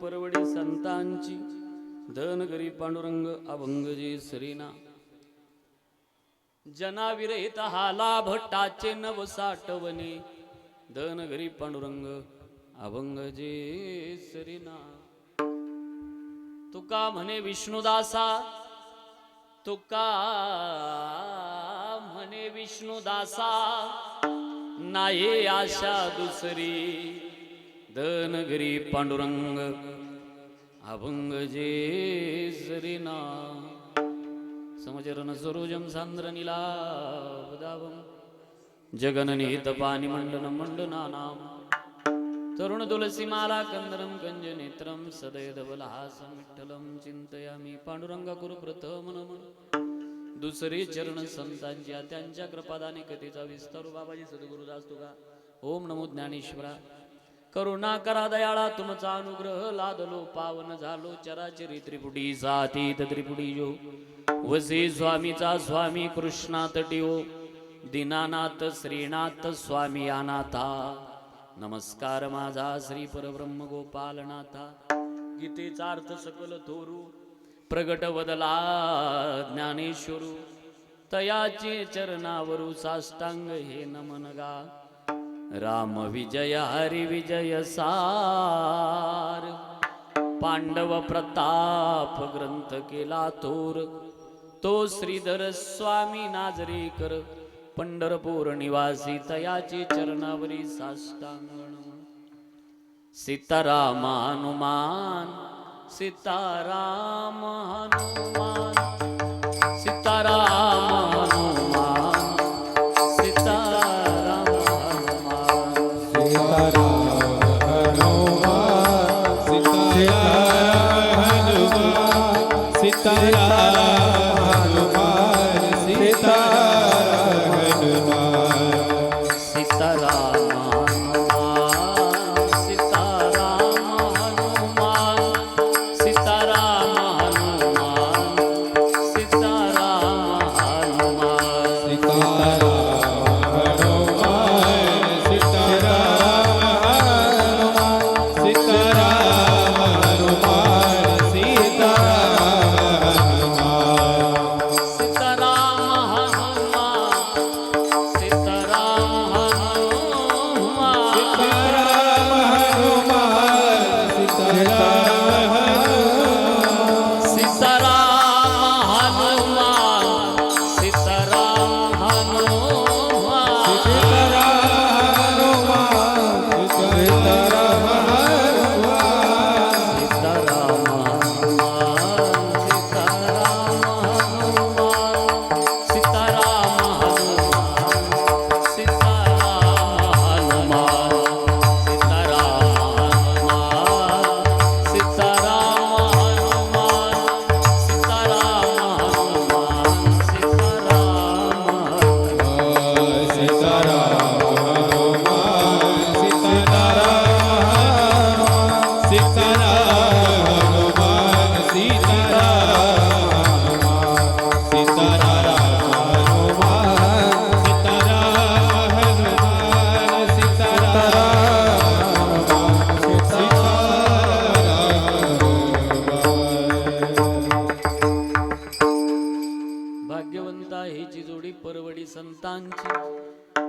परवडी संतांची धनगरी पांडुरंग अभंगजी सरीना जनाविरहित हाला भट्टाचे नव साठवणे धनगरी पांडुरंग अभंगजी सरीना तुका म्हणे विष्णुदासा तुका म्हणे विष्णुदासा नाही आशा दुसरी धनगरी पांडुरंग अभंगजे सरीना समजरन सरोजम सांद्र नीलावदावम जगननीत पाणी मंडन मंडनानाम तरुण तुलसी माला कंदरम कंज नेत्रम सदैधवलहासं विठ्ठलं चिंतयामि पांडुरंग कुरु प्रथम नमन दुसरे चरण संतांची त्यांच्या कृपादाने कथेचा विस्तार बाबाजी सद्गुरुदास तुका ओम नमो ज्ञानेश्वरा करुणा करा दयाळा तुमचा अनुग्रह लादलो पावन झालो चराचरी त्रिपुटी सातीत त्रिपुटी जो वसे स्वामीचा स्वामी कृष्णा तटिओ दीनानाथ श्रीनाथ स्वामी अनाथा नमस्कार माझा श्री परब्रह्म गोपालनाथा गीतेचा अर्थ सकल थोरू प्रगट वदला ज्ञानेश्वरू तयाचे चरणावरू साष्टांग हे नमन गा राम विजय हरि विजय सार पांडव प्रताप ग्रंथ केला थोर तो श्रीधर स्वामी नाजरेकर पंढरपूर निवासी तयाचे चरणावरी साष्टांगण सीताराम हनुमान सीताराम हनुमान सीताराम हनुमान सीताराम हनुमान सीताराम सीताराम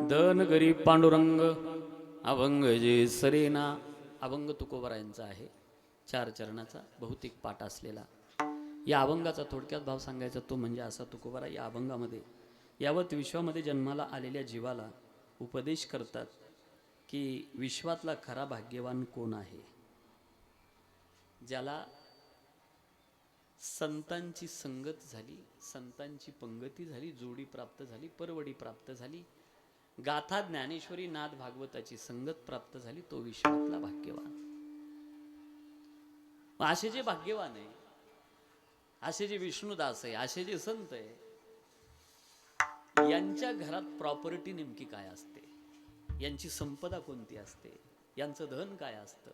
धनगरी पांडुरंग अभंगजे सरेना अभंग तुकोबरायांचा आहे 4 चरणाचा बहुतेक पाठ असलेला या अभंगाचा थोडक्यात भाव सांगायचा तो म्हणजे असा तुकोबरा या अभंगामध्ये यावत विश्वामध्ये जन्माला आलेल्या जीवाला उपदेश करतात की विश्वातला खरा भाग्यवान कोण आहे ज्याला संतांची संगत झाली संतांची पंगती झाली जोडी प्राप्त झाली परवडी प्राप्त झाली गाथा ज्ञानेश्वरी नाद भागवताची संगत प्राप्त झाली तो विश्वातला भाग्यवान असे जे भाग्यवान आहे असे जे विष्णुदास आहे असे जे संत आहे यांच्या घरात प्रॉपर्टी नेमकी काय असते यांची संपदा कोणती असते यांचं धन काय असतं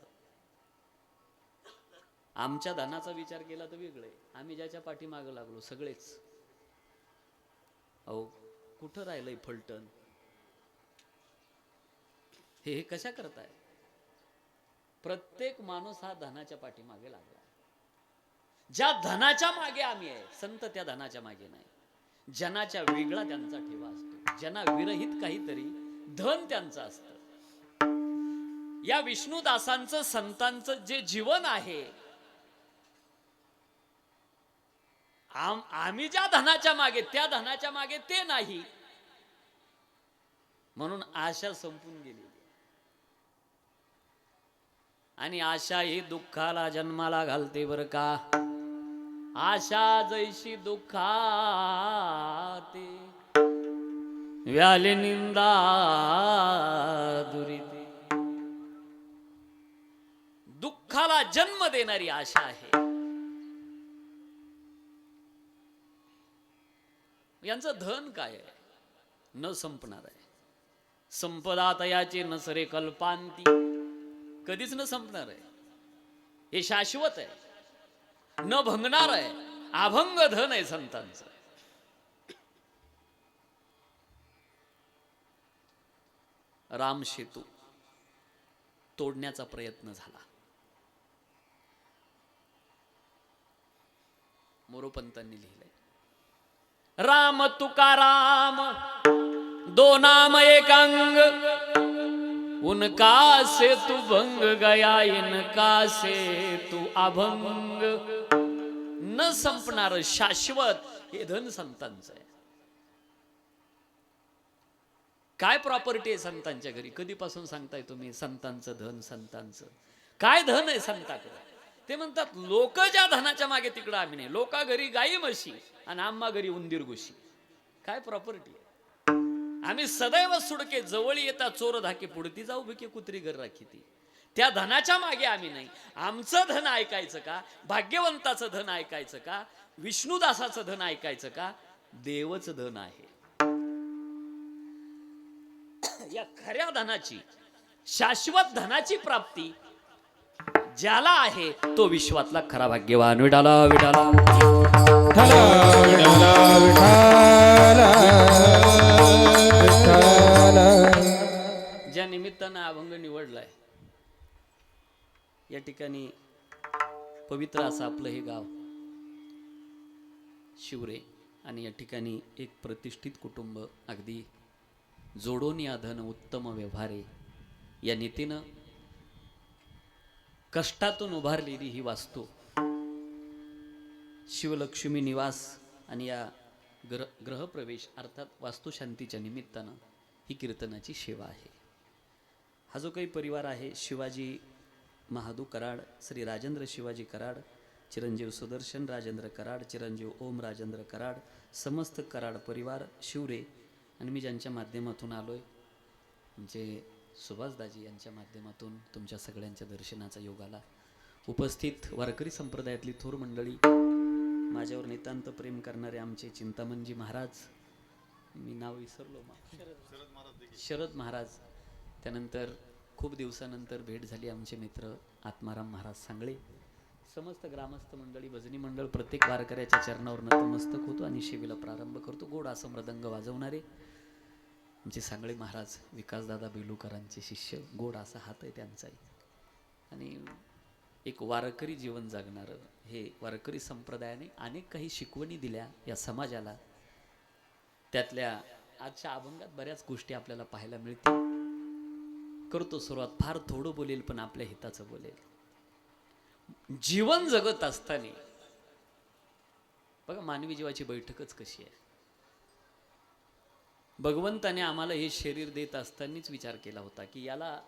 आमच्या धनाचा विचार केला तर वेगळं आहे आम्ही ज्याच्या पाठीमागे लागलो सगळेच अहो कुठं राहिलंय फलटण हे कशा करताय प्रत्येक माणूस हा धनाच्या पाठीमागे लागला. ज्या धनाच्या मागे आम्ही आहे, संत त्या धनाच्या मागे नाही. जनाच्या वेगळा त्यांचा ठेवा असतो, जना विरहित काहीतरी धन त्यांचं असतं. या विष्णुदासांचं संतांचं जे जीवन आहे, आम्ही ज्या धनाच्या मागे, त्या धनाच्या मागे ते नाही, म्हणून आशा संपून गेली. आणि आशा ही दुःखाला जन्माला घालते बर का. आशा जैशी दुःखाते, व्याले निंदा दुरिते. दुःखाला जन्म देणारी आशा आहे. यांचं धन काय आहे? न संपणार आहे. संपदा तयाचे नसरे कल्पांती, कधीच न संपणार आहे. हे शाश्वत आहे, न भंगणार आहे. अभंग धन आहे संतांचं. राम सेतू तोडण्याचा प्रयत्न झाला. मोरोपंतांनी लिहिलंय, राम तुकाराम दो नाम एक अंग, उनका से तू भंग गया, इनका से तू अभंग. न संपणार शाश्वत हे धन संतांचं आहे. काय प्रॉपर्टी आहे संतांच्या घरी? कधीपासून सांगताय तुम्ही संतांचं धन? संतांचं काय धन आहे संतांकडे? ते म्हणतात लोक ज्या धनाच्या मागे तिकडं आम्ही नाही. लोका घरी गाई म्हशी आणि आम्हा घरी उंदीर घुशी. काय प्रॉपर्टी आहे? आम्ही सदैव सुडके जवळ येता चोर धाके, पुढती जाऊ भिके कुत्री घर राखीती. त्या धनाच्या मागे आम्ही नाही. आमचं धन ऐकायचं का? भाग्यवंताचं धन ऐकायचं का? विष्णुदासाचं धन ऐकायचं का? देवचं धन आहे. या खऱ्या धनाची, शाश्वत धनाची प्राप्ती ज्याला आहे तो विश्वातला खरा भाग्यवान. विठाला विठाला ज्या निमित्तानं अभंग निवडलाय, या ठिकाणी पवित्र असं आपलं हे गाव शिवरे, आणि या ठिकाणी एक प्रतिष्ठित कुटुंब, अगदी जोडून या धन उत्तम व्यवहारे या नीतीनं कष्टातून उभारलेली ही वास्तू शिवलक्ष्मी निवास आणि या ग्रहप्रवेश अर्थात वास्तुशांतीच्या निमित्तानं ही कीर्तनाची सेवा आहे. हा जो काही परिवार आहे, शिवाजी महादू कराड, श्री राजेंद्र शिवाजी कराड, चिरंजीव सुदर्शन राजेंद्र कराड, चिरंजीव ओम राजेंद्र कराड, समस्त कराड परिवार शिवरे, आणि मी ज्यांच्या माध्यमातून आलोय म्हणजे सुभाषदाजी यांच्या माध्यमातून तुमच्या सगळ्यांच्या दर्शनाचा योग आला. उपस्थित वारकरी संप्रदायातली थोर मंडळी, माझ्यावर नितांत प्रेम करणारे आमचे चिंतामणजी महाराज, मी नाव विसरलो, शरद महाराज, त्यानंतर खूप दिवसानंतर भेट झाली आमचे मित्र आत्माराम महाराज सांगळे, समस्त ग्रामस्थ मंडळी, भजनी मंडळ, प्रत्येक वारकऱ्याच्या चरणावर नतमस्तक होतो आणि सेवेला प्रारंभ करतो. गोड असं मृदंग वाजवणारे आमचे सांगळे महाराज, विकासदादा बेलूकरांचे शिष्य, गोड असा हात आहे त्यांचाही, आणि एक वारकरी जीवन जगणारं हे वारकरी संप्रदायाने अनेक काही शिकवणी दिल्या या समाजाला. त्यातल्या आजच्या अभंगात बऱ्याच गोष्टी आपल्याला पाहायला मिळतील. करतो सुरुवात, फार थोडं बोलेल पण आपल्या हिताचं बोलेल. जीवन जगत असताना बघा मानवी जीवाची बैठकच कशी आहे. भगवंताने आम्हाला हे शरीर देत असतानाच विचार केला होता की याला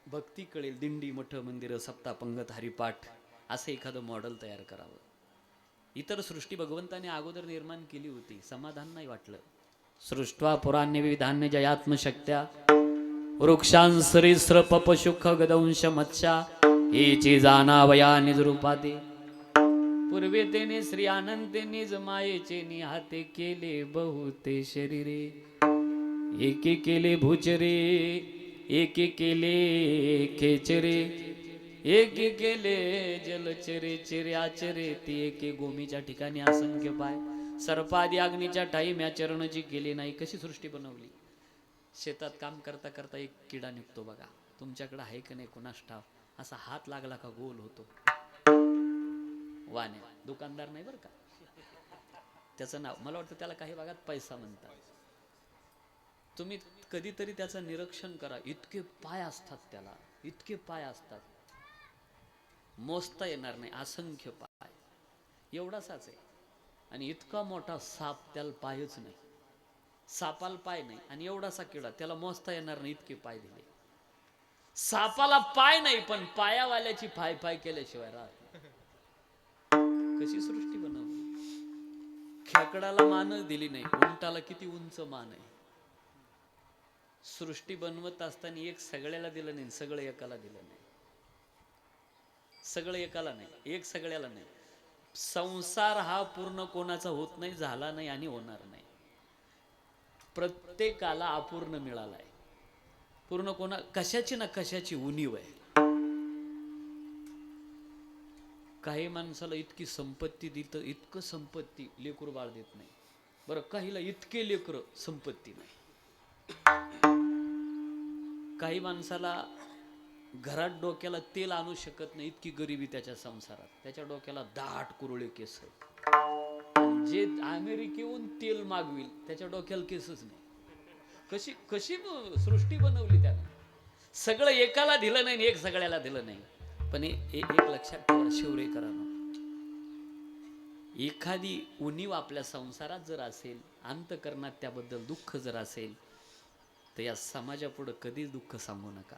भक्ती कळेल, दिंडी, मठ, मंदिरं, सप्ताह, पंगत, हरिपाठ असं एखादं मॉडेल तयार करावं. इतर सृष्टी भगवंताने अगोदर निर्माण केली होती, समाधान नाही वाटलं. सृष्ट्वा पुराण्य विधान्य जयात्मशक्त्या वृक्षांसरीस्र पपशुख गदंश मत्स्या हेची जाणावया निज रूपाते. पूर्वे तेने श्री अनंते निज मायेचे निहाते केले बहुते शरीरे. एके केले भूचरे, एके केले खेचरे, एके केले जलचरे चिरे आचरे. ती एके गोमीच्या ठिकाणी असंख्य पाय, सर्पादी अग्नीच्या ठाई म्या चरणजी केली नाही. कशी सृष्टी बनवली. शेतात काम करता करता एक किडा निघतो बघा, तुमच्याकडे आहे का नाही कुणास ठाव. असा हात लागला का गोल होतो. वाण्या दुकानदार नाही बरं का, त्याचं नाव मला वाटतं त्याला काही भागात पैसा म्हणतात. तुम्ही कधीतरी त्याचं निरीक्षण करा. इतके पाय असतात त्याला, इतके पाय असतात, मोजता येणार नाही, असंख्य पाय, एवढासाच आहे. आणि इतका मोठा साप, त्याला पायच नाही, सापाला पाय नाही, आणि एवढासा किडा, त्याला मोजता येणार नाही, इतके पाय दिले. सापाला पाय नाही, पण पायावाल्याची पाय पाय केल्याशिवाय राहत नाही. कशी सृष्टी बनवली. खेकडाला मानच दिली नाही, उंटाला किती उंच मान आहे. सृष्टी बनवत असताना एक सगळ्याला दिलं नाही, सगळं एकाला दिलं नाही. सगळं एकाला नाही, एक सगळ्याला नाही. संसार हा पूर्ण कोणाचा होत नाही, झाला नाही आणि होणार नाही. प्रत्येकाला अपूर्ण मिळालाय. पूर्ण कोणा कशाची ना कशाची उणीव आहे. काही माणसाला इतकी संपत्ती दिलं, इतकं संपत्ती लेकरू बाळ देत नाही. बरं, काहीला इतके लेकर संपत्ती नाही. काही माणसाला घरात डोक्याला तेल आणू शकत नाही, इतकी गरिबी त्याच्या संसारात. त्याच्या डोक्याला दाट कुरळे केस. जे अमेरिकेहून तेल मागविल त्याच्या डोक्याला केसच नाही. कशी कशी सृष्टी बनवली त्यानं. सगळं एकाला दिलं नाही, एक सगळ्याला दिलं नाही. पण एक लक्षात ठेवा शिवरेकरांनो, एखादी उणीव आपल्या संसारात जर असेल, अंतकरणात त्याबद्दल दुःख जर असेल, तर या समाजापुढं कधीच दुःख सांगू नका.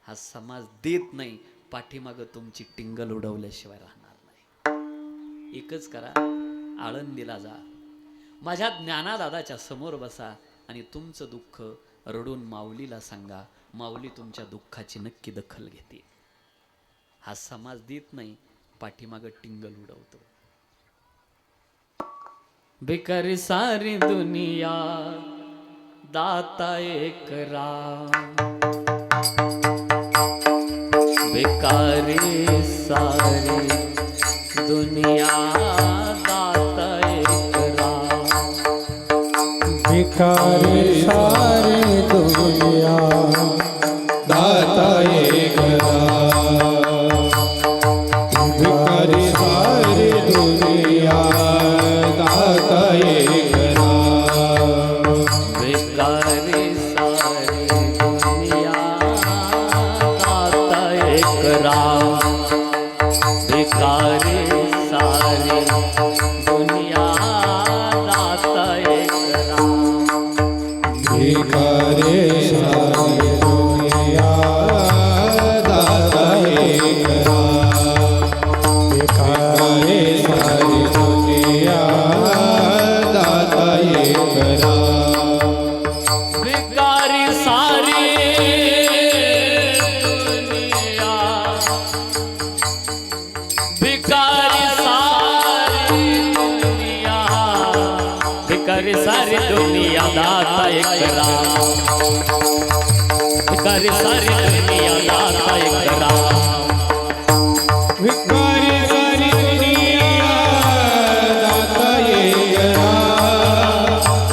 हा समाज देत नाही, पाठीमागं तुमची टिंगल उडवल्याशिवाय राहणार नाही. एकच करा, आळंदीला जा, माझ्या ज्ञानादादाच्या समोर बसा आणि तुमचं दुःख रडून माऊलीला सांगा. माऊली तुमच्या दुःखाची नक्की दखल घेते. हा समाज देत नाही, पाठीमागं टिंगल उडवतो. बेकारी सारी दुनिया दाता एक राम, बेकारी सारी दुनिया दाता एक राम, भिकारी सारी दुनिया दाता एक राम, भिकारी सारी दुनिया दाता एक राम, बेकारी सारी दुनिया दाता एक राम, बेकारी सारी दुनिया दाता एक राम, भिकारी सारी दुनिया दाता एक राम, भिकारी सारी दुनिया दाता एक राम, बेकारी सारी दुनिया, बेकारी सारी दुनिया, बेकारी सारी दुनिया दाता एक राम, बेकारी सारी दुनिया दाता एक राम, भिकारी सारी दुनिया दाता एक राम,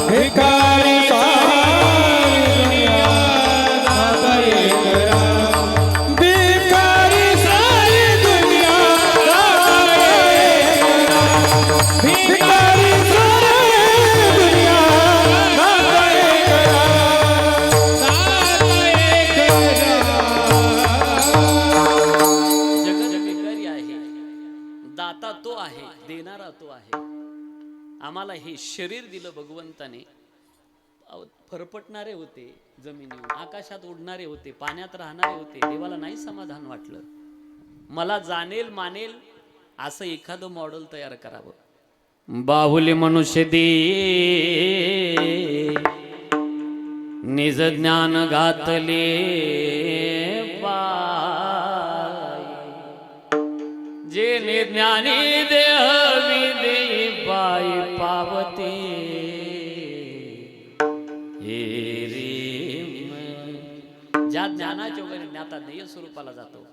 भिकारी सारी दुनिया दाता एक राम, भिकारी सारी दुनिया दाता एक राम, भिकारी सारी दुनिया दाता एक राम, जगत भिकारी आहे, दाता तो आहे, देणारा तो आहे. आम्हाला हे शरीर दिलं भगवंताने. फरफटणारे होते जमिनीवर, आकाशात उडणारे होते, पाण्यात राहणारे होते. देवाला नाही समाधान वाटलं. मला जाणेल मानेल असं एखादं मॉडेल तयार करावं. बाहुली मनुष्य दे निज ज्ञान घातले पाय, जे निर्ज्ञानी देह विदेही पाय पावते. हे रे ज्या ज्ञानाच्या वगैरे ज्ञाता देह स्वरूपाला जातो,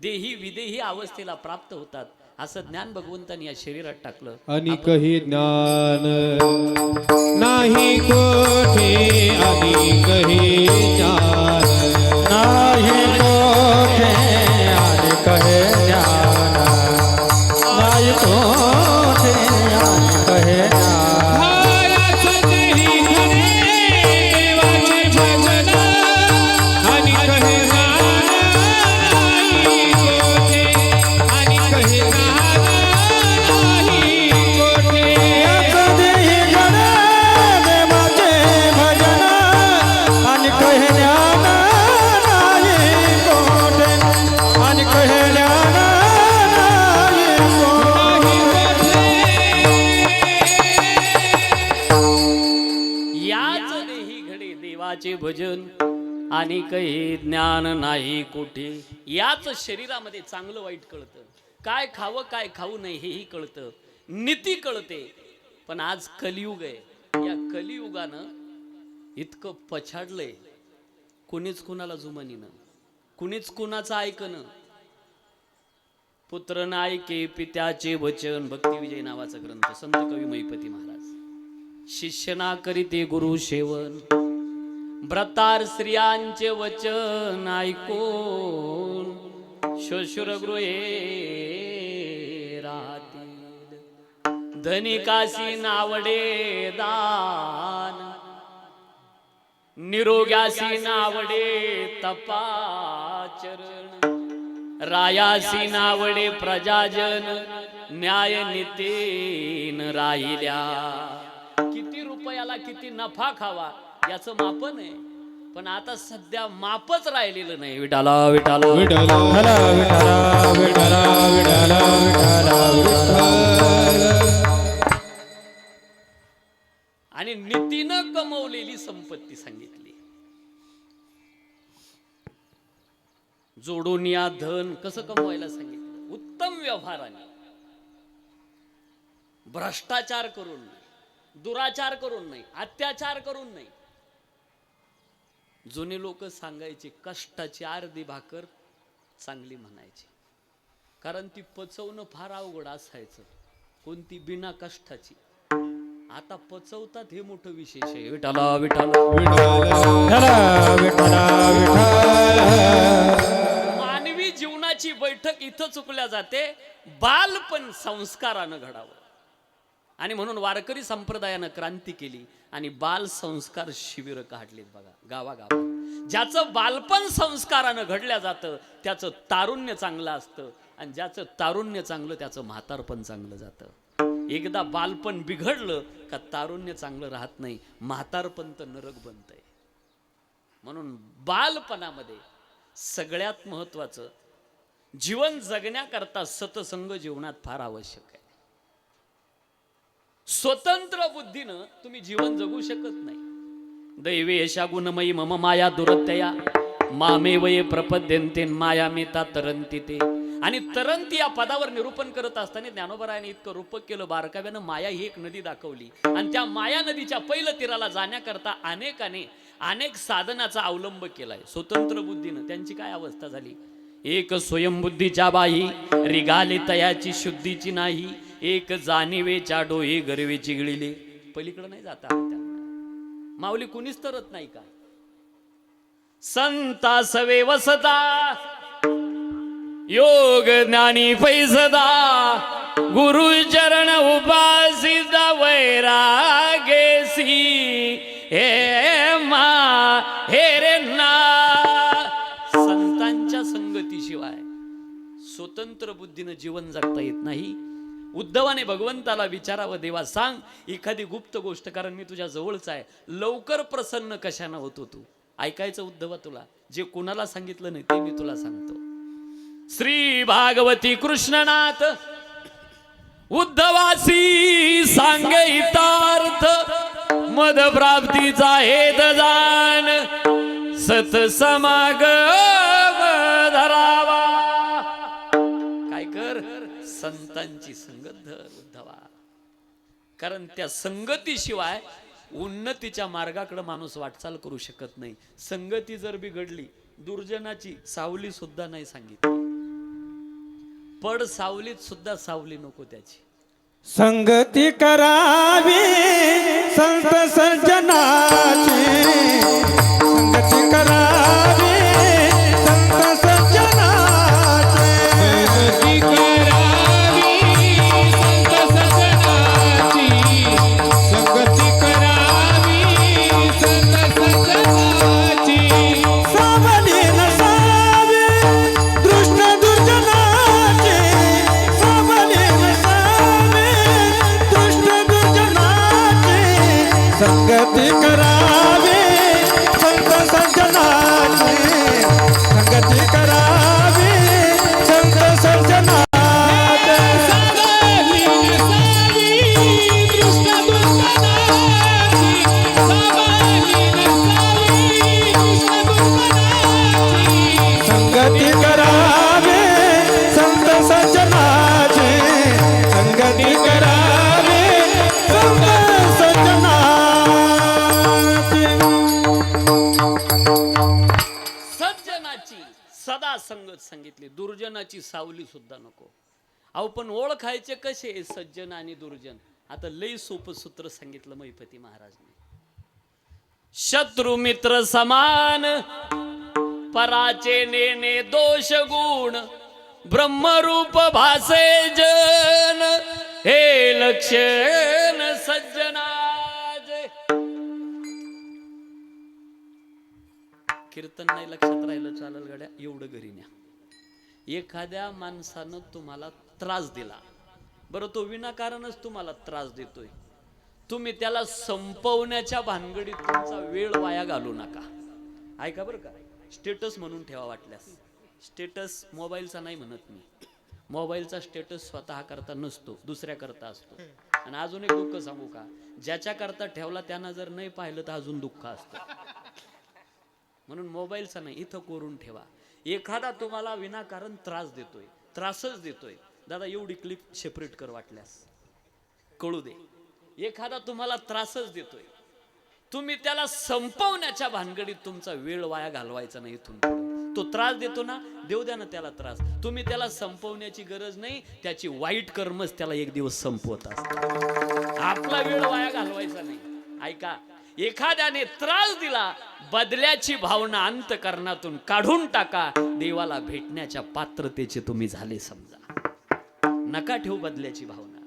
देही विदेही अवस्थेला प्राप्त होतात. असं ज्ञान भगवंतांनी या शरीरात टाकलं. अनिकही ज्ञान नाही कोठे, अनिकही ज्ञान नाही कोठे, कोठे आणि कहे ज्ञान हायाच नाही घडे देवाचे भजन आणि कहे ज्ञान नाही कोठे आणि कहे ज्ञान नाही कोठे कधीही घडे देवाचे भजन आणि कहे ज्ञान नाही कोठे आणि कहे ज्ञान नाही कोठे याच देही घडे देवाचे भजन आणि काही ज्ञान नाही कुठे. याच शरीरामध्ये चांगलं वाईट कळतं, काय खावं काय खाऊ नये हेही कळतं, नीती कळते. पण आज कलियुग आहे. या कलियुगानं इतकं पछाडलंय, कुणीच कुणाला जुमानीनं, कुणीच कुणाचं ऐकणं. पुत्र नायके पित्याचे वचन, भक्तिविजय नावाचा ग्रंथ, संत कवी महिपती महाराज. शिष्यना करीते गुरु सेवन, व्रतार स्त्रियांचे वचन ऐकून श्वशुरगृहे राहतील. धनिकासी नावडे दान, निरोग्यासी नावडे तपाचरण, रायासी नावडे प्रजाजन, न्याय नीतीन राहिल्या. किती रुपयाला किती नफा खावा याचं मापन आहे, पण आता सध्या मापच राहिलेलं नाही. विठाला विठाला विठ्ठल विठ्ठला विठ्ठला विठ्ठला विठ्ठला विठ्ठला आणि नीतीनं कमवलेली संपत्ती सांगितली. जोडून या धन कसं कमवायला सांगितलं. उत्तम व्यवहाराने, भ्रष्टाचार करून नाही, दुराचार करून नाही, अत्याचार करून नाही. जुने लोक सांगायचे कष्टाची अर्धी भाकर चांगली म्हणायची, कारण ती पचवणं फार अवघड असायचं, कोणती बिना कष्टाची. आता पचवतात हे मोठं विशेष आहे. विठाला विठाला विठ्ठला विठ्ठला मानवी जीवनाची बैठक इथं चुकल्या जाते. बालपण संस्कारानं घडावं, आणि म्हणून वारकरी संप्रदायानं क्रांती केली आणि बाल संस्कार शिबिर काढलीत बघा गावागावात. ज्याचं बालपण संस्कारानं घडल्या जातं त्याचं तारुण्य चांगलं असतं, आणि ज्याचं तारुण्य चांगलं त्याचं म्हातारपण चांगलं जातं. एकदा बालपण बिघडलं का तारुण्य चांगलं राहत नाही, म्हातारपण तर नरक बनतंय. म्हणून बालपणामध्ये सगळ्यात महत्वाचं, जीवन जगण्याकरता सतसंग जीवनात फार आवश्यक आहे. स्वतंत्र बुद्धीनं तुम्ही जीवन जगू शकत नाही. दैवे यशा गुणमयी मम माया दुरत्यया मामे वये प्रपद्यन्ते माया मेता तरंती ते. आणि तरंती या पदावर निरूपण करत असताना ज्ञानोबरायाने इतकं रूपक केलं, बारकाव्यानं माया ही एक नदी दाखवली, आणि त्या माया नदीच्या पहिलं तीराला जाण्याकरता अनेक साधनाचा अवलंब केलाय. स्वतंत्र बुद्धीनं त्यांची काय अवस्था झाली. एक स्वयंबुद्धीच्या बाई रिगाले तयाची शुद्धीची नाही, एक जाणीवेच्या डोळे गरवेची गिळिले. पलीकडे नाही जाता त्यांना, माऊली कुणीच तरत नाही का. संता सवे वसता योग ज्ञानी पैसदा, गुरु चरण उपासिता वैरागेसी हे मा हे रे ना. संतांच्या संगतीशिवाय स्वतंत्र बुद्धीनं जीवन जगता येत नाही. उद्धवाने भगवंताला विचारावं, देवा सांग एखादी गुप्त गोष्ट, कारण मी तुझ्या जवळचा आहे. लवकर प्रसन्न कशानं होतो तू. ऐकायचं उद्धवा तुला, जे कोणाला सांगितलं नाही ते मी तुला सांगतो. श्री भागवती कृष्णनाथ उद्धवासी सांगे हितार्थ, मद प्राप्तीचा हेत जाण, सत समागम धरावा. काय कर, संतांची संगत धर उद्धवा, कारण त्या संगतीशिवाय उन्नतीच्या मार्गाकडे माणूस वाटचाल करू शकत नाही. संगती जर बिघडली, दुर्जनाची सावली सुद्धा नाही सांगितली. पड सावलीत सुद्धा सावली नको त्याची. संगती करावी संत सज्जनाची, संगती करावी संत सज्जनाची, संगती करावी संगती करावी संत सज्जनाची. सज्जनाची सदा संगत सांगितली, दुर्जनाची सावली सुद्धा नको. अहो पण ओळखायचे कसे सज्जन आणि दुर्जन? आता लई सोपं सूत्र सांगितलं महिपती महाराजने. शत्रु मित्र समान, पराचे नेने दोष गुण, ब्रह्मरूप भासे जन, हे लक्षण सज्जनाचे. कीर्तन नाही लक्षात राहिलं चालेल गड्या, एवढं घरी न्या. एखाद्या माणसानं तुम्हाला त्रास दिला, बरं तो विनाकारणच तुम्हाला त्रास देतोय, तुम्ही त्याला संपवण्याच्या भानगडीत तुमचा वेळ वाया घालू नका. ऐका बरं का, स्टेटस म्हणून ठेवा वाटल्यास. स्टेटस मोबाईलचा नाही म्हणत मी, मोबाईलचा स्टेटस स्वतः करता नसतो, दुसऱ्या करता असतो. आणि अजून एक दुःख सांगू का, ज्याच्या करता ठेवला त्यांना जर नाही पाहिलं तर अजून दुःख असतं. म्हणून मोबाईलचा नाही, इथं कोरून ठेवा. एखादा तुम्हाला विनाकारण त्रास देतोय, त्रासच देतोय, दादा एवढी क्लिप सेपरेट कर वाटल्यास, कळू दे. एखादा तुम्हाला त्रासच देतोय, तुम्ही त्याला संपवण्याच्या भानगडीत तुमचा वेळ वाया घालवायचा नाही. इथून तो त्रास देतो ना, देऊ द्या ना त्याला त्रास, तुम्ही त्याला संपवण्याची गरज नाही. त्याची वाईट कर्मच त्याला एक दिवस संपवत असतात. आपला वेळ वाया घालवायचा नाही. ऐका, एखाद्याने त्रास दिला, बदल्याची भावना अंतकरणातून काढून टाका. देवाला भेटण्याच्या पात्रतेचे तुम्ही झाले समजा. नका ठेवू बदल्याची भावना.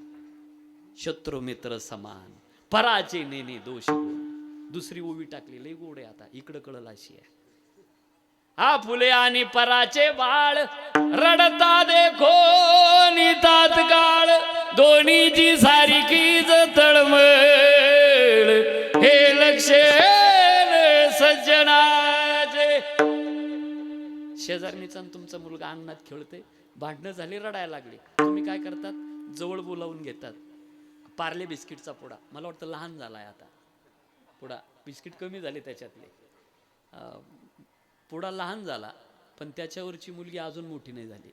शत्रू मित्र समान, पराचे नेने दोष गुण. दुसरी ओवी टाकली, लई गोड आहे आता, इकडं कळलं अशी आहे. हा फुले आणि पराचे बाळ, रडता देखो नितात काळ, दोन्हीची सारखीच तळमळ, हे लक्षण सज्जनाचे. शेजारणीचा तुमचा मुलगा अंगणात खेळते, भांडणं झाली, रडायला लागली, तुम्ही काय करतात? जवळ बोलावून घेतात. पार्ले बिस्किटचा पुडा, मला वाटतं लहान झालाय आता पुडा, बिस्किट कमी झाले त्याच्यातले, पुडा लहान झाला, पण त्याच्यावरची मुलगी अजून मोठी नाही झाली.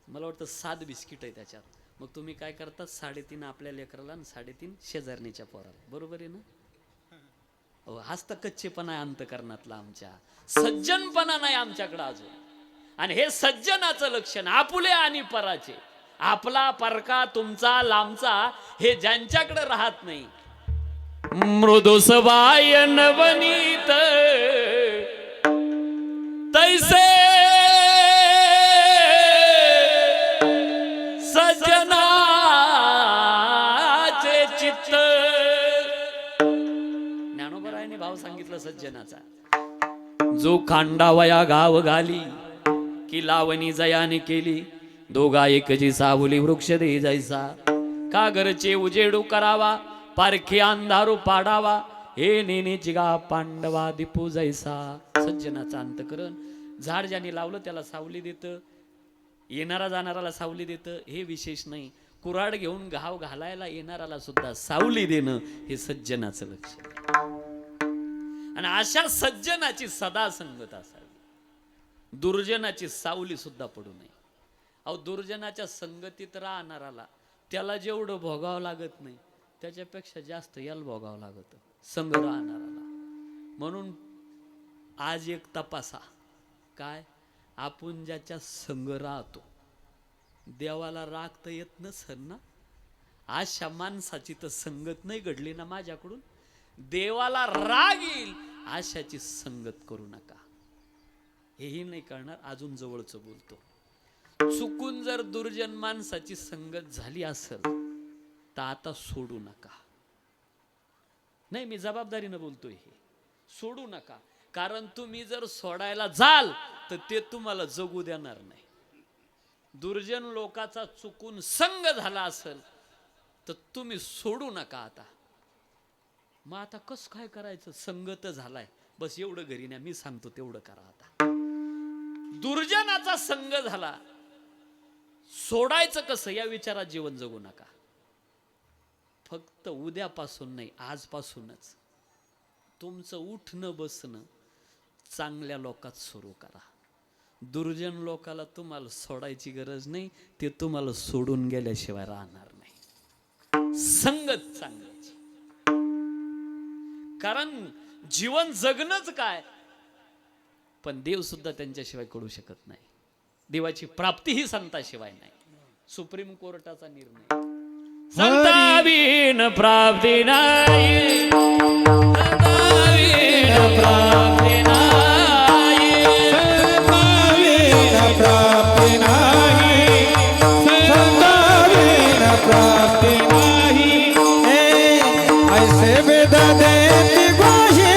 मला वाटतं 7 बिस्किट आहे त्याच्यात. मग तुम्ही काय करतात? 3.5 आपल्या लेकराला आणि 3.5 शेजारणीच्या पोराला. बरोबर आहे ना? हाच तर कच्चेपणा आहे अंतकरणातला आमच्या. सज्जनपणा नाही आमच्याकडे अजून. आणि हे सज्जनाचं लक्षण आपुले आणि पराचे. आपला परका तुमचा लांबचा हे ज्यांच्याकडे राहत नाही. मृदू सबाय नवनीत तैसे सज्जनाचे चित्त. ज्ञानोबरायाने भाव सांगितलं सज्जनाचा. जो खांडावया गाव घाली की लावणी जयाने केली, दोघा एकची सावली वृक्ष दे जैसा. का घरचे उजेडू करावा, पारखी अंधारू पाडावा, हे नेने जिगा पांडवा दीपू जैसा. सज्जनाचा अंतकरण. झाड ज्याने लावलं त्याला सावली देतं, येणारा जाणाराला सावली देतं, हे विशेष नाही. कुऱ्हाड घेऊन घाव घालायला येणाराला सुद्धा सावली देणं हे सज्जनाचं लक्षण. आणि अशा सज्जनाची सदा संगत असावी. दुर्जनाची सावली सुद्धा पडू नये. अहो दुर्जनाच्या संगतीत राहणाराला त्याला जेवढं भोगावं लागत नाही त्याच्यापेक्षा जास्त याला भोगावं लागतं संग राहणाराला. म्हणून आज एक तपासा, काय आपण ज्याच्या संग राहतो देवाला राग तर येत नसेल ना. अशा माणसाची तर संगत नाही घडली ना माझ्याकडून, देवाला राग येईल अशाची संगत करू नका. हेही नाही करणार. अजून जवळचं बोलतो. चुकून जर दुर्जन माणसाची संगत झाली असेल तर आता सोडू नका. नाही, मी जबाबदारीनं बोलतोय. हे सोडू नका. कारण तुम्ही जर सोडायला जाल तर ते तुम्हाला जगू देणार नाही. दुर्जन लोकाचा चुकून संग झाला असेल तर तुम्ही सोडू नका. आता मग आता कसं काय करायचं? संगत झालाय, बस एवढं घरी नाही, मी सांगतो तेवढं करा. आता दुर्जनाचा संग झाला, सोडायचं कसं या विचारात जीवन जगू नका. फक्त उद्यापासून नाही, आजपासूनच तुमचं उठणं बसणं चांगल्या लोकात सुरू करा. दुर्जन लोकाला तुम्हाला सोडायची गरज नाही, ते तुम्हाला सोडून गेल्याशिवाय राहणार नाही. संगत चांगल्याची. कारण जीवन जगणंच काय, पण देव सुद्धा त्यांच्याशिवाय कळू शकत नाही. देवाची प्राप्ती ही संताशिवाय नाही. सुप्रीम कोर्टाचा निर्णय, संताविन प्राप्ती नाही, संताविन प्राप्ती नाही, संताविन प्राप्ती नाही, संताविन प्राप्ती नाही. ऐसे वेद देती ग्वाही,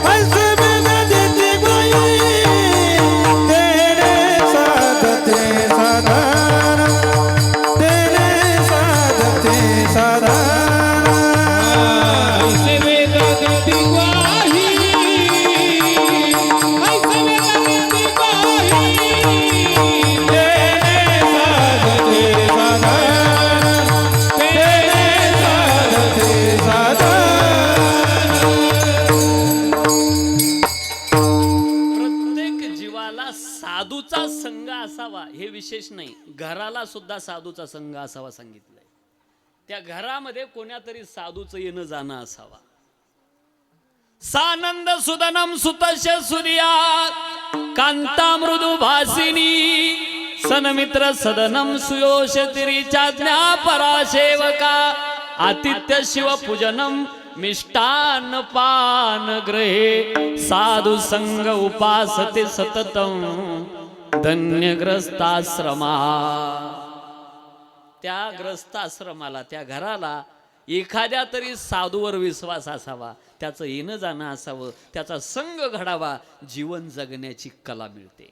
ऐसे वेद देती ग्वाही, तेरे साधते साधार, तेरे साधते साधार. ऐसे वेद देती ग्वाही, ऐसे वेद देती ग्वाही, तेरे साधते साधार, तेरे साधते साधार. प्रत्येक जीवाला साधूचा संघ असावा हे विशेष नाही, घराला सुद्धा साधूचा संघ असावा सांगितलंय. त्या घरामध्ये कोण्यातरी साधूचं येणं जाणं असावा. सानंद सुदनम सुतस्य सुदिया कांता मृदू भासिनी सनमित्र सदनम सुयोष तिरीच्या परासेवका आतिथ्य शिव पूजनम मिष्टान पान ग्रहे साधु संग उपासते सततम धन्यग्रस्ताश्रमा. त्या ग्रस्ताश्रमाला, त्या घराला एखाद्या तरी साधूवर विश्वास असावा, त्याचं येणं जाणं असावं, त्याचा संग घडावा, जीवन जगण्याची कला मिळते.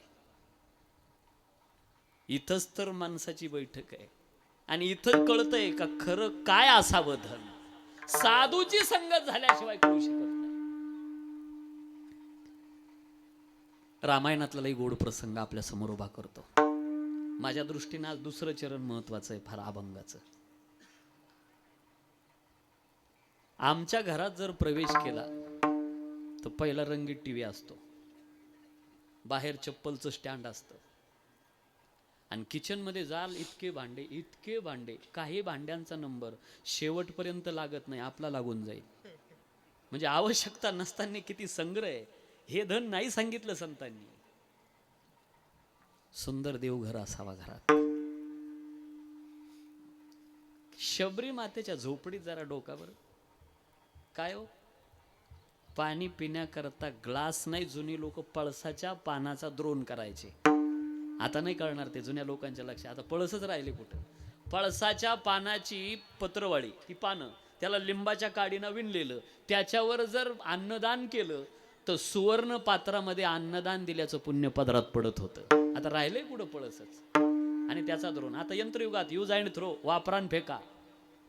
इथंच तर माणसाची बैठक आहे. आणि इथं कळतंय का खरं काय असावं धन. साधूची संगत झाल्याशिवाय कळू शकत नाही. रामायणातला लई गोड प्रसंग आपल्या समोर उभा करतो. माझ्या दृष्टीने आज दुसरं चरण महत्वाचं आहे फार अभंगाचं. आमच्या घरात जर प्रवेश केला तर पहिला रंगीत टीव्ही असतो, बाहेर चप्पलचं स्टँड असतं, आणि किचन मध्ये जाल इतके भांडे, काही भांड्यांचा नंबर शेवटपर्यंत लागत नाही, आपला लागून जाईल. म्हणजे आवश्यकता नसताना किती संग्रह आहे हे धन नाही सांगितलं संतांनी. सुंदर देवघर असावा घरात. शबरी मातेच्या झोपडीत जरा डोकावर काय हो, पाणी पिण्याकरता ग्लास नाही, जुनी लोक पळसाच्या पानाचा द्रोण करायचे. आता नाही कळणार ते जुन्या लोकांच्या लक्षात, आता पळसच राहिले कुठं. पळसाच्या पानाची पत्रवाळी, ती पानं, त्याला लिंबाच्या काडीनं विणलेलं, त्याच्यावर जर अन्नदान केलं तर सुवर्ण पात्रामध्ये अन्नदान दिल्याचं पुण्य पदरात पडत होतं. आता राहिलंय कुठं पळसच आणि त्याचा द्रोण. आता यंत्रयुगात यूज अँड थ्रो, वापरान फेका,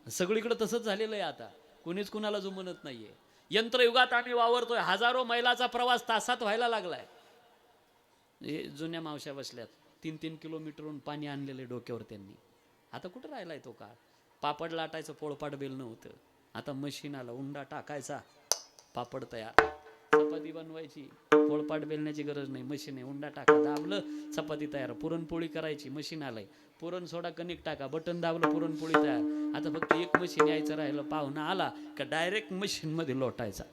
सगळीकडे तसंच झालेलं आहे. आता कुणीच कुणाला जुमनत नाहीये. यंत्रयुगात आम्ही वावरतोय. हजारो मैलाचा प्रवास तासात व्हायला लागलाय. हे जुन्या मावश्या बसल्यात, 3-3 किलोमीटरहून पाणी आणलेले डोक्यावर त्यांनी. आता कुठं राहिलाय तो काळ. पापड लाटायचं पोळपाट बेल नव्हतं, आता मशीन आलं, उंडा टाकायचा, पापड तयार. चपाती बनवायची, पोळपाट बेलण्याची गरज नाही, मशीन आहे, उंडा टाका, दाबलं चपाती तयार. पुरणपोळी करायची, मशीन आलंय, पुरण सोडा कणिक टाका, बटन दाबलं, पुरणपोळी तयार. आता फक्त एक मशीन यायचं राहिलं, पाहुणा आला का डायरेक्ट मशीन मध्ये लोटायचा.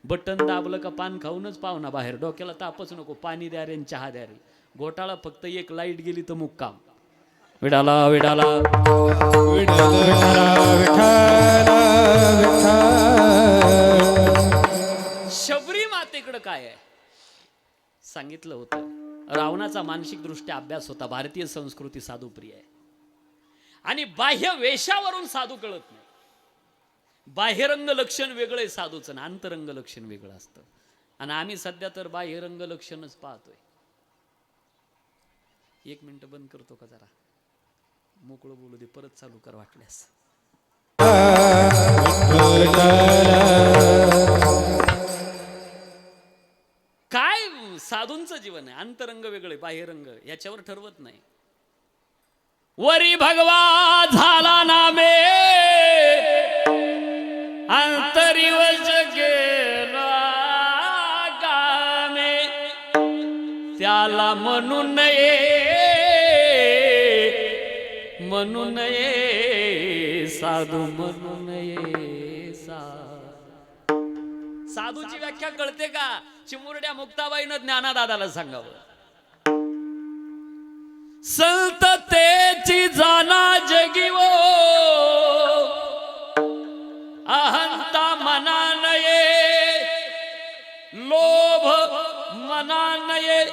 बटन दाबलं का पान खाऊनच पाहुणा बाहेर. डोक्याला तापच नको, पाणी द्या रे चहा द्या रे. घोटाळा फक्त एक लाईट गेली तर मुक्काम. विडाला विडाला शबरी मातेकडं काय आहे सांगितलं होतं. रावणाचा मानसिक दृष्ट्या अभ्यास होता. भारतीय संस्कृती साधूप्रिय आहे आणि बाह्य वेशावरून साधू कळत नाही. बाह्यरंग लक्षण वेगळं आहे साधूचं, अंतरंग लक्षण वेगळं असतं. आणि आम्ही सध्या तर बाह्यरंग लक्षणच पाहतोय. 1 मिनिट बंद करतो का जरा, मोकळं बोलू दे, परत चालू कर वाटल्यास. काय साधूंचं जीवन आहे, अंतरंग वेगळे, बाह्यरंग याच्यावर ठरवत नाही. वरी भगवा झाला नामे अंतरिवश गेला कामे. म्हणू नये, म्हणू नये साधू, म्हणू नये साधूची व्याख्या कळते का? चिमुरड्या मुक्ताबाईनं ज्ञानादादाला सांगावं. संततेची जाना जगीवो, अहंता मना नये, लोभ मना नये,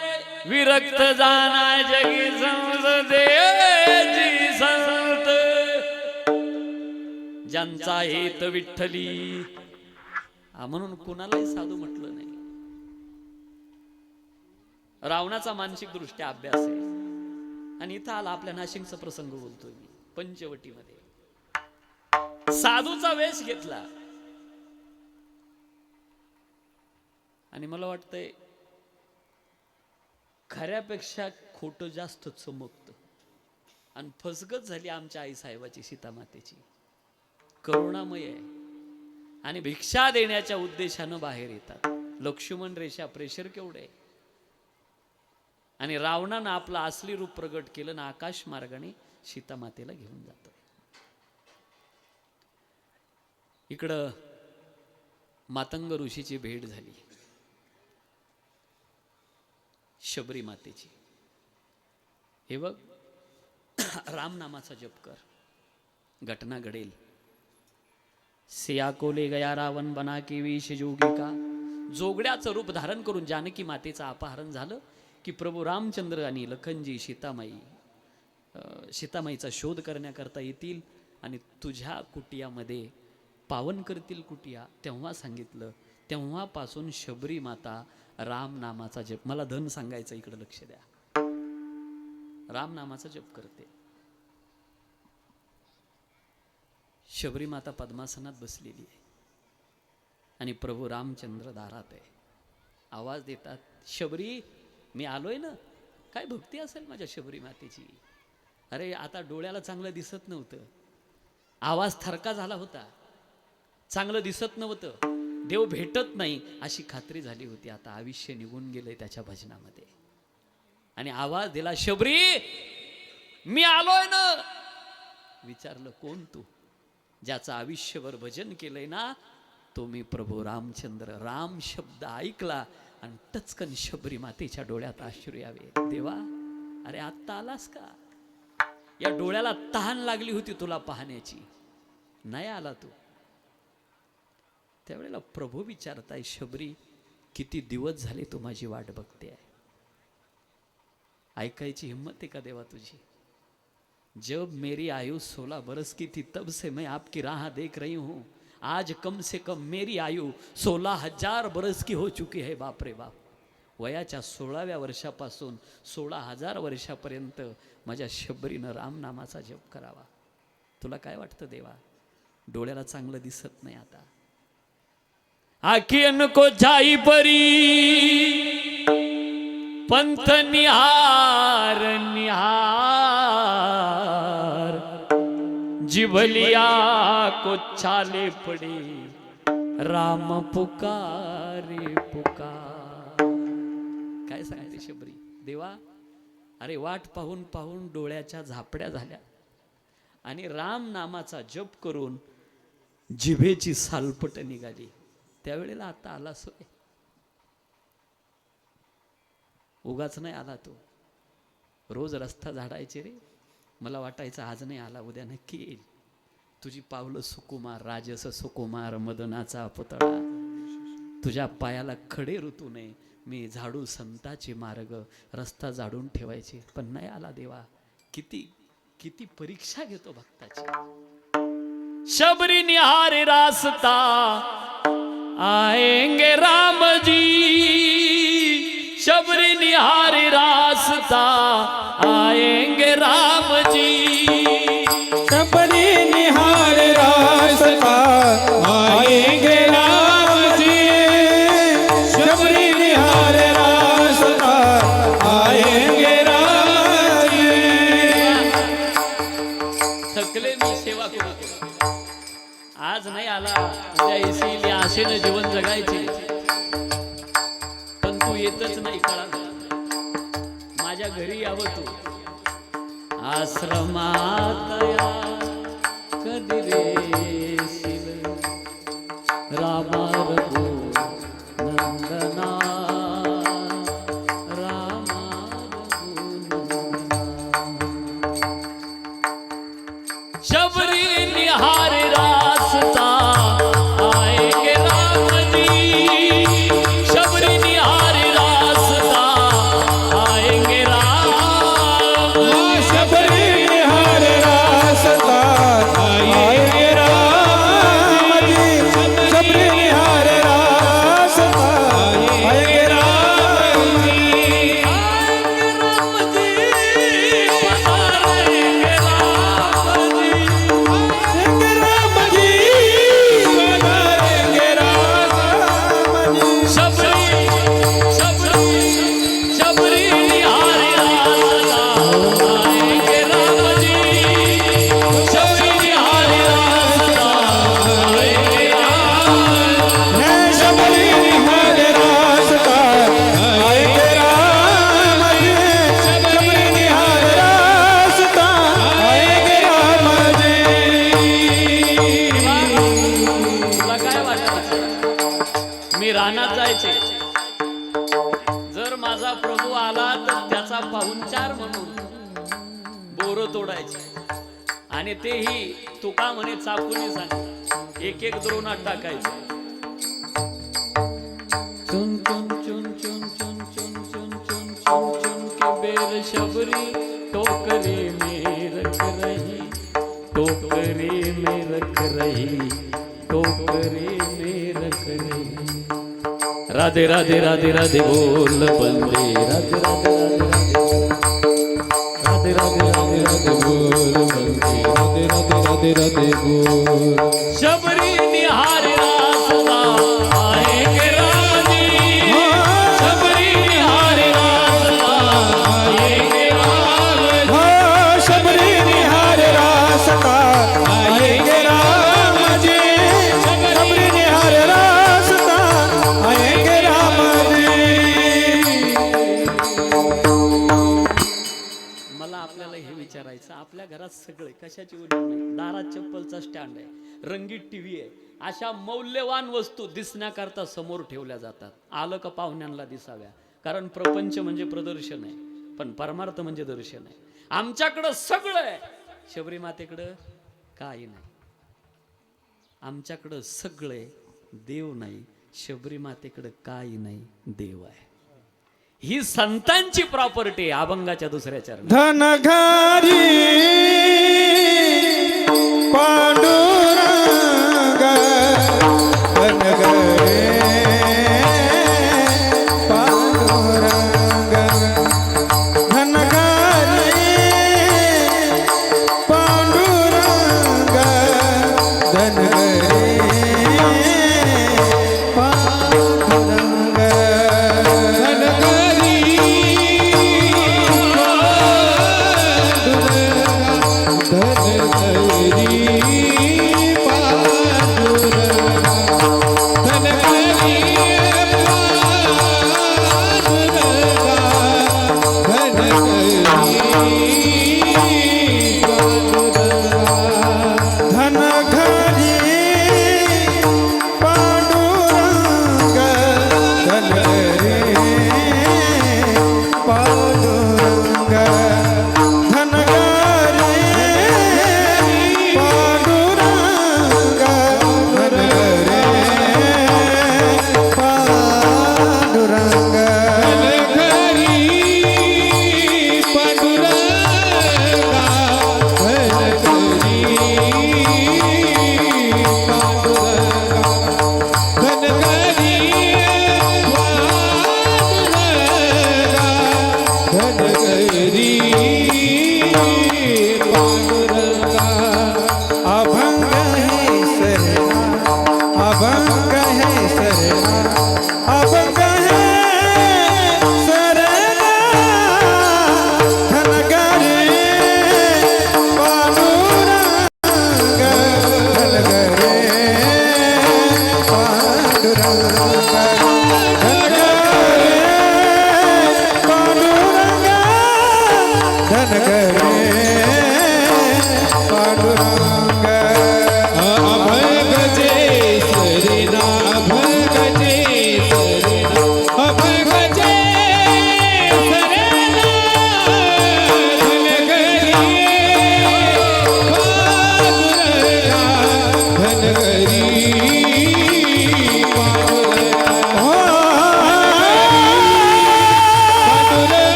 विरक्त जाना जगी संसदेची संत. ज्यांचा हेत विठ्ठली, म्हणून कुणालाही साधू म्हटलं नाही. रावणाचा मानसिक दृष्ट्या अभ्यास आहे. आणि इथं आला आपल्या नाशिकचा प्रसंग बोलतोय मी. पंचवटीमध्ये साधूचा वेश घेतला आणि मला वाटतंय खऱ्यापेक्षा खोटं जास्त चमकतं. आणि फसगत झाली आमच्या आई साहेबाची, सीतामातेची. करुणामय आहे आणि भिक्षा देण्याच्या उद्देशानं बाहेर येतात. लक्ष्मण रेषा प्रेशर केवढे, आणि रावणानं आपलं असली रूप प्रगट केलं ना आकाश मार्गाने सीतामातेला घेऊन जातो. इकडं मातंग ऋषीची भेट झाली शबरी मातेची. हे बघ, रामनामाचा जप कर, घटना घडेल. सिया कोले गया रावण बना की विष जोगी का. जोगड्याचं रूप धारण करून जानकी मातेचं अपहरण झालं की प्रभू रामचंद्र आणि लखनजी सीतामाईचा शोध करण्याकरता येतील आणि तुझ्या कुटियामध्ये पावन करतील कुटिया. तेव्हा सांगितलं, तेव्हापासून शबरी माता राम नामाचा जप, मला धन सांगायचं इकडे लक्ष द्या, राम नामाचा जप करते. शबरी माता पद्मासनात बसलेली आहे आणि प्रभू रामचंद्र दारात आहे. आवाज देतात, शबरी मी आलोय ना. काय भक्ती असेल माझ्या शबरी मातेची. अरे आता डोळ्याला चांगलं दिसत नव्हतं, आवाज थरका झाला होता, चांगलं दिसत नव्हतं, देव भेटत नाही अशी खात्री झाली होती. आता आयुष्य निघून गेलंय त्याच्या भजनामध्ये. आणि आवाज दिला, शबरी मी आलोय ना. विचारलं, कोण तू? ज्याचं आयुष्यभर भजन केलंय ना तो मी प्रभू रामचंद्र. राम शब्द ऐकला आणि टचकन शबरी मातेच्या डोळ्यात अश्रू यावे. देवा, अरे आत्ता आलास का? या डोळ्याला तहान लागली होती तुला पाहण्याची, नाही आला तू. त्यावेळेला प्रभू विचारताय, शबरी किती दिवस झाले तू माझी वाट बघते आहे. ऐकायची हिम्मत आहे का देवा तुझी? जब मेरी आयु 16 बरस की थी तब से मैं आपकी राह देख रही हूँ. आज कम से कम मेरी आयु 16,000 बरस की हो चुकी है. बाप रे बाप. वयाच्या 16व्या वर्षापासून 16,000 वर्षापर्यंत माझ्या शबरीनं रामनामाचा जप करावा. तुला काय वाटतं देवा? डोळ्याला चांगलं दिसत नाही आता. आखियन को जाई परी पंथ निहार निहार, जिभलिया को छाले पडे राम पुकारे पुकार. काय सांगते शबरी? देवा, अरे वाट पाहून पाहून डोळ्याच्या झापड्या झाल्या आणि राम नामाचा जप करून जिभेची सालपट निघाली. त्यावेळेला आता आला सोय. उगाच नाही आला तो. रोज रस्ता झाडायचे रे. मला वाटायचं आज नाही आला, उद्या नक्की येईल. तुझी पावलं सुकुमार, राजस सुकुमार मदनाचा पुतळा. तुझ्या पायाला खडे ऋतू नये, मी झाडू संताचे मार्ग, रस्ता झाडून ठेवायचे. पण नाही आला देवा. किती किती परीक्षा घेतो भक्ताची. शबरी निहारे रास्ता आएंगे राम जी, शबरी निहारे रास्ता आएंगे राम जी. शबरी निहार रास्ता आएंगे राम जी. शबरी निहार रास्ता आएंगे राम जी. थकले मी सेवा करू. आज नाही आला, उद्या येशील या आशेनं जीवन जगायचे. पण तू येतच नाही. कळा, माझ्या घरी यावं तू आश्रमातया कधी रेशील रामा रघुनंदना रामा रघुनंदना शबरी निहार रास्ता आएंगे राम जी शबरी निहार रास्ता आएंगे राम शबरी निहार रास्ता आएंगे राम जी शबरी निहार रास्ता आएंगे राम जी पधारेंगे राम जी आएंगे राम जी पधारेंगे राम जी शबरी शबरी निहार रास्ता आएंगे राम जी शबरी निहार रास्ता आएंगे राम है शबरी निहार रास्ता आएंगे राम जी शबरी निहार रास्ता आएंगे राम जी तुला काय वाटतं मी रानात जायचे जर माझा प्रभू आला तर त्याचा पाहुणचार म्हणून बोर तोडायचे आणि तेही तुका म्हणे चाकूने सांग एक एक द्रोणात टाकायचे चुन चुन चुन चुन चुन चुन चुन चुन चुन चुन के बेर शबरी टोकरी में रख रही टोकरी में रख रही टोकरी में रख रही राधे राधे राधे राधे बोल बंदे राधे राधे राधे राधे राधे राधे बोल बंदे राधे राधे राधे राधे बोल शबरी निहार रास्ता आएंगे राम जी शबरी निहार रास्ता आएंगे राम हो शबरी निहार रास्ता आएंगे राम जी शबरी निहार रास्ता आएंगे राम जी मला आपल्याला हे विचारायचं आपल्या घरात सगळे कशाची उणीव नाही दारात चप्पलचा स्टँड आहे रंगीत टीव्ही आहे अशा मौल्यवान वस्तू दिसण्याकरता समोर ठेवल्या जातात आलं का पाहुण्यांना दिसाव्या कारण प्रपंच म्हणजे प्रदर्शन आहे पण परमार्थ म्हणजे दर्शन आहे आमच्याकडं सगळं आहे शबरी मातेकडं काही नाही आमच्याकडं सगळं आहे देव नाही शबरी मातेकडं काही नाही देव आहे ही संतांची प्रॉपर्टी आहे अभंगाच्या दुसऱ्या चरणात धनघारी पांडुरंग धनघरे पांडुरंग धनघारी पांडुरंग धनघरे पांडुरंग पांडुरंगा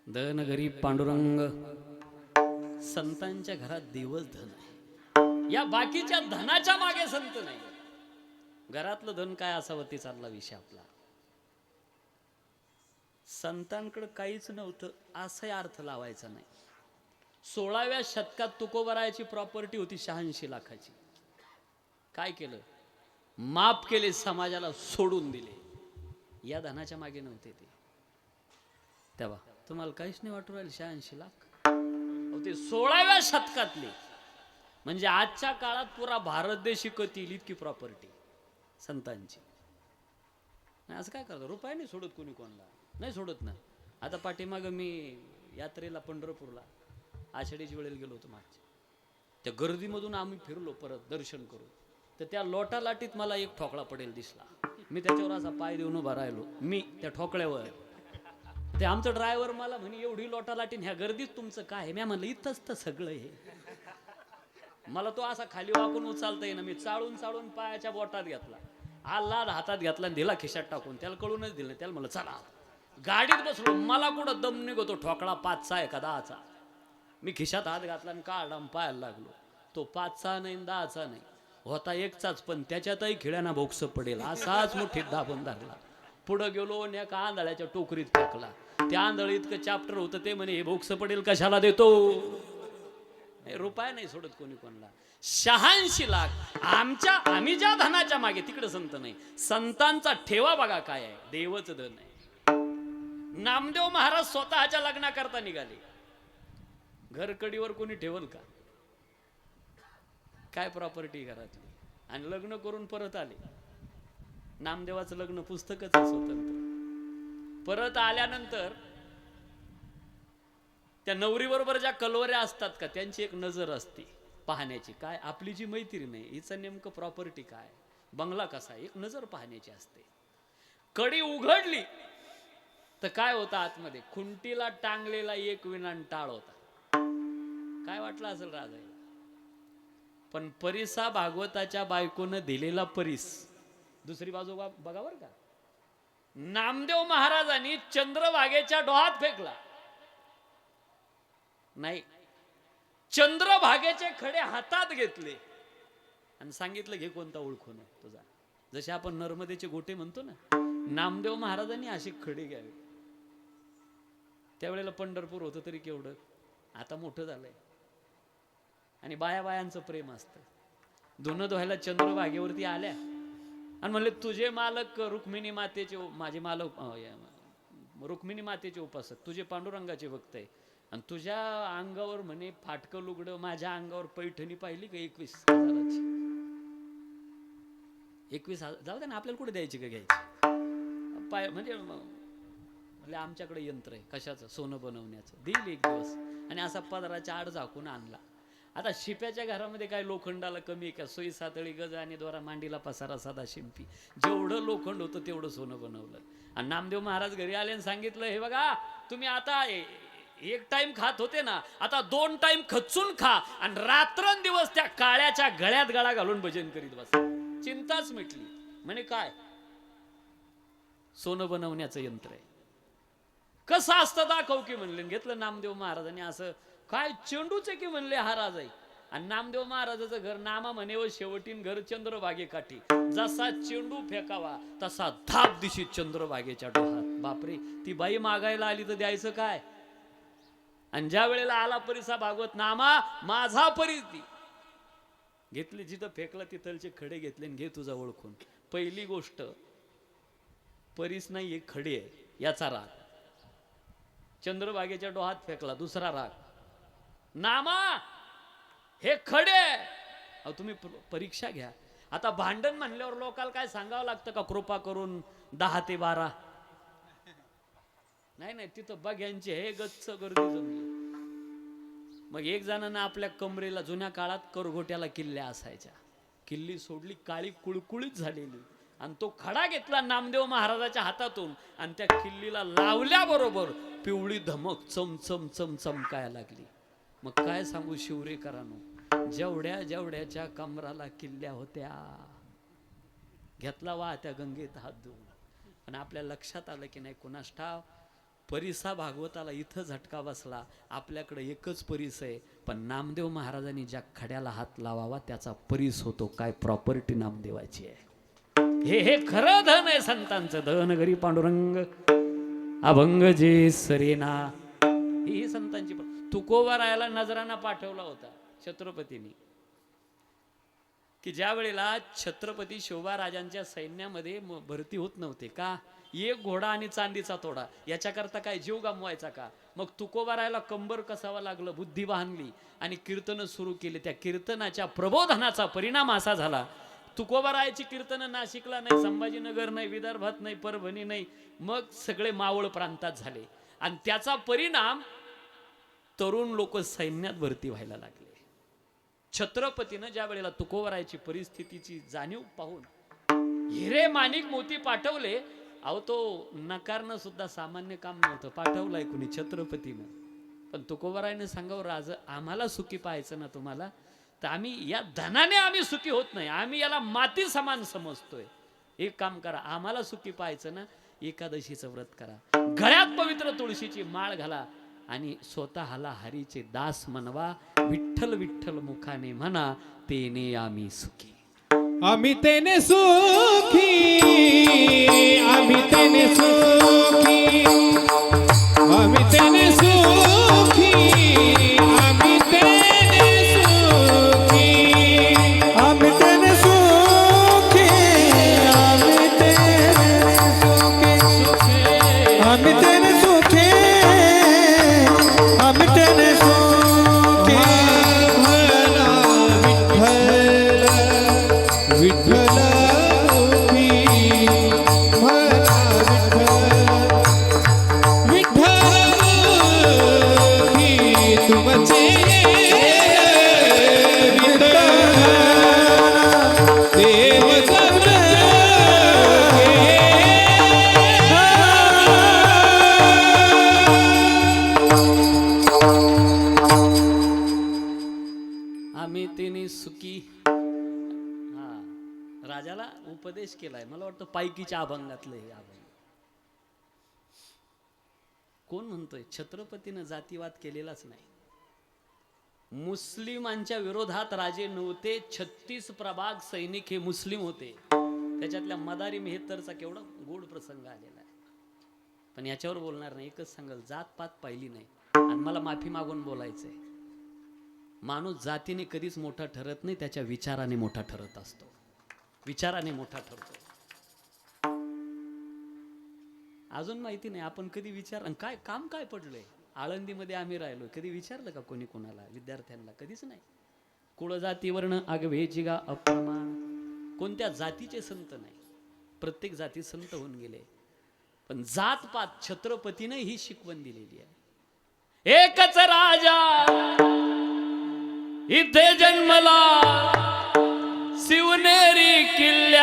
धन घरी पांडुरंग. संतांच्या घरात देवच धन आहे. या बाकीच्या धनाच्या मागे संत नाही. घरातलं धन काय असावं ते चालला विषय आपला. संतांकडे काहीच नव्हतं असाही अर्थ लावायचा नाही. 16व्या शतकात तुकोबरायाची प्रॉपर्टी होती 86 लाखाची. काय केलं? माफ केले, समाजाला सोडून दिले. या धनाच्या मागे नव्हते ते. तेव्हा तुम्हाला काहीच नाही वाटू राहील 86 लाख ते 16व्या शतकातले. म्हणजे आजच्या काळात पुरा भारत देश विकत येईल इतकी प्रॉपर्टी संतांची. असं काय करतो? रुपया नाही सोडत कोणी कोणाला, नाही सोडत ना. आता पाठीमागं मी यात्रेला पंढरपूरला आषाढीच्या वेळेला गेलो होतो मागच्या. त्या गर्दीमधून आम्ही फिरलो परत दर्शन करू, तर त्या लोटा लाटीत मला एक ठोकळा पडेल दिसला. मी त्याच्यावर असा पाय देऊन उभा राहिलो, मी त्या ठोकळ्यावर. ते आमचं ड्रायव्हर मला म्हणे एवढी लोटा लाटीन ह्या गर्दीत तुमचं काय आहे? मी म्हणलं इथंच तर सगळं आहे. मला तो असा खाली वाकून उचलता येईना. मी चाळून चाळून पायाच्या बोटात घेतला, आल्हाद हातात घेतला आणि दिला खिशात टाकून. त्याला कळूनच दिलं. त्याला म्हणलं चला गाडीत बसलो. मला कुठं दम निघतो ठोकळा 5चा आहे का 10चा. मी खिशात हात घातला आणि काढला पायाला लागलो. तो 5चा नाही 10चा नाही होता 1चाच, पण त्याच्यातही खिळ्याना भोक्स पडेल असाच मुठीत दाबून धरला. पुढं गेलो आणि एका आंधळ्याच्या टोकरीत फेकला. त्या आंधळी इतकं चॅप्टर होतं ते म्हणे हे भोक्स पडेल कशाला देतो. रुपया नाही सोडत कोणी कोणाला. 86 लाख आम्ही ज्या धनाच्या मागे तिकडे संत नाही. संतांचा ठेवा बघा काय आहे, देवच धन आहे. नामदेव महाराज स्वतःच्या लग्नाकरता निघाले. घरकडीवर कोणी ठेवल का? काय प्रॉपर्टी घरातली, आणि लग्न करून परत आले. नामदेवाचं लग्न पुस्तकच आहे स्वतंत्र. परत आल्यानंतर त्या नवरी बरोबर ज्या कलवऱ्या असतात का त्यांची एक नजर असते पाहण्याची. काय आपली जी मैत्री नाही हिचं नेमकं प्रॉपर्टी काय, बंगला कसा, एक नजर पाहण्याची असते. कडी उघडली तर काय होतं आतमध्ये? खुंटीला टांगलेला एक विनान टाळ होता. काय वाटलं असेल राजाला? पण परिसा भागवताच्या बायकोनं दिलेला परिस. दुसरी बाजू बघा बर का. नामदेव महाराजांनी चंद्रभागेच्या डोहात फेकला नाही, चंद्रभागेचे खडे हातात घेतले आणि सांगितलं घे कोणता ओळखून तुझा. जसे आपण नर्मदेचे गोटे म्हणतो ना, नामदेव महाराजांनी असे खडे घ्यावे. त्यावेळेला पंढरपूर होतं तरी केवढं, आता मोठं झालंय. आणि बायांचं प्रेम असतं. धुणं धुवायला चंद्रभागेवरती आल्या आणि म्हणले तुझे मालक रुक्मिणी मातेचे, माझे मालक रुक्मिणी मातेचे उपासक, तुझे पांडुरंगाचे भक्त आहे, आणि तुझ्या अंगावर म्हणे फाटकं लुगडं, माझ्या अंगावर पैठणी पाहिली का 21,000ची. 21,000 जाऊ दे ना, आपल्याला कुठे द्यायची का घ्यायची. म्हणजे आमच्याकडे यंत्र आहे कशाचं, सोनं बनवण्याचं. देईल एक दिवस. आणि असा पदराच्या आड झाकून आणला. आता शिप्याच्या घरामध्ये काय लोखंडाला कमी आहे का? सोयी सातळी गज आणि द्वारा मांडीला पसारा साधा शिंपी. जेवढं लोखंड होतं तेवढं सोनं बनवलं. आणि नामदेव महाराज घरी आले आणि सांगितलं हे बघा तुम्ही आता एक टाइम खात होते ना, आता 2 टाइम खचून खा आणि रात्रंदिवस त्या काळ्याच्या गळ्यात गळा घालून भजन करीत बस. चिंताच मिटली. म्हणे काय? सोनं बनवण्याचं यंत्र आहे. कसं असतं दाखव की म्हणले. घेतलं नामदेव महाराजांनी. असं काय चेंडूच आहे की म्हणले हा राज आहे. आणि नामदेव महाराजाचं घर नामा म्हणे व शेवटीन घर चंद्रभागे काठी. जसा चेंडू फेकावा तसा धाप दिशी चंद्रभागेच्या डोहात. बापरे, ती बाई मागायला आली तर द्यायचं काय? आणि ज्या वेळेला आला परिसा भागवत नामा माझा परीस दी. घेतली जिथं फेकलं तिथलचे खडे घेतले आणि घे तुझा ओळखून. पहिली गोष्ट परीस नाही, एक खडे आहे याचा राग. चंद्रभागेच्या डोहात फेकला. दुसरा राग नामा हे खडे. अहो तुम्ही परीक्षा घ्या. आता भांडण म्हणल्यावर लोकांना काय सांगावं लागतं का कृपा करून 10 ते 12? नाही, तिथं बघ्यांची हे गच्च गर्दी जमली. मग एक जणांना आपल्या कमरेला, जुन्या काळात करघोट्याला किल्ल्या असायच्या, किल्ली सोडली काळी कुळकुळीत झालेली, आणि तो खडा घेतला नामदेव महाराजाच्या हातातून आणि त्या किल्लीला लावल्याबरोबर पिवळी धमक चमचम चमचमकायला लागली. मग काय सांगू शिवरेकरांनो, जेवढ्याच्या कमराला किल्ल्या होत्या घेतला वाहत्या गंगेत हात धुवून. आणि आपल्या लक्षात आलं की नाही कुणास ठाव परिसा भागवताला इथं झटका बसला. आपल्याकडे एकच परीस आहे, पण नामदेव महाराजांनी ज्या खड्याला हात लावावा त्याचा परीस होतो. काय प्रॉपर्टी नामदेवाची आहे. हे खरं धन आहे संतांचं. धन घरी पांडुरंग अभंग जे सरेना. ही संतांची. तुकोबारायाला नजराना पाठवला होता छत्रपतींनी, की ज्या वेळेला छत्रपती शिवबाराजांच्या सैन्यामध्ये भरती होत नव्हते का, एक घोडा आणि चांदीचा तोडा, याच्याकरता काय जीव गमवायचा का. मग तुकोबारायाला कंबर कसावं लागलं, बुद्धी बांधली आणि कीर्तनं सुरू केली. त्या कीर्तनाच्या प्रबोधनाचा परिणाम असा झाला, तुकोबारायाची कीर्तनं नाशिकला नाही, संभाजीनगर नाही, विदर्भात नाही, परभणी नाही, मग सगळे मावळ प्रांतात झाले. आणि त्याचा परिणाम तरुण लोक सैन्यात भरती व्हायला लागले. छत्रपतीनं ज्या वेळेला तुकोबारायाची परिस्थितीची जाणीव पाहून हिरे माणिक मोती पाठवले. अहो तो नकारणं सुद्धा सामान्य काम नव्हतं. पाठवलाय कुणी? छत्रपतीनं. पण तुकोबारायाने सांगावं, राज आम्हाला सुखी पाहायचं ना तुम्हाला, तर आम्ही या धनाने आम्ही सुखी होत नाही, आम्ही याला माती समान समजतोय. एक काम करा, आम्हाला सुखी पाहायचं ना, एकादशीचं व्रत करा, गळ्यात पवित्र तुळशीची माळ घाला आणि स्वतःला हरीचे दास म्हणवा. विठ्ठल विठ्ठल मुखाने म्हणा, तेने आम्ही सुखी. आम्ही तेने सुखी, आम्ही तेने सुखी, आम्ही तेने सुखी, आम्ही तेने सुखी, आम्ही तेने सुखी, आम्ही तेने सुखी, आम्ही तेने सुखी, आम्ही तेने सुखी. विठ्ठल आम्ही तिने सुखी. हा, राजाला उपदेश केलाय. मला वाटतं पायकीच्या अभंगातलं हे अभंग. कोण म्हणतोय? छत्रपतीनं जातीवाद केलेलाच नाही. मुस्लिमांच्या विरोधात राजे नव्हते. 36 प्रभाग सैनिक हे मुस्लिम होते. त्याच्यातल्या मदारी मेहतरचा केवढा गोड प्रसंग आलेला आहे. पण याच्यावर बोलणार नाही. एकच सांगल, जात पात पाहिली नाही. आणि मला माफी मागून बोलायचंय, माणूस जातीने कधीच मोठा ठरत नाही, त्याच्या विचाराने मोठा ठरत असतो. विचाराने मोठा ठरतो. अजून माहिती नाही आपण कधी विचार काय काम काय पडलंय. आळंदीमध्ये आम्ही राहिलो, कधी विचारलं का कोणी कोणाला? विद्यार्थ्यांना कधीच नाही. कुळ जाती वर्ण आगवे जिगा अप्रमाण. कोणत्या जातीचे संत नाही, प्रत्येक जाती संत होऊन गेले. पण जात पात छत्रपतीने ही शिकवण दिलेली आहे. एकच राजा इथे जन्मला, शिवनेरी किल्ल्यावर.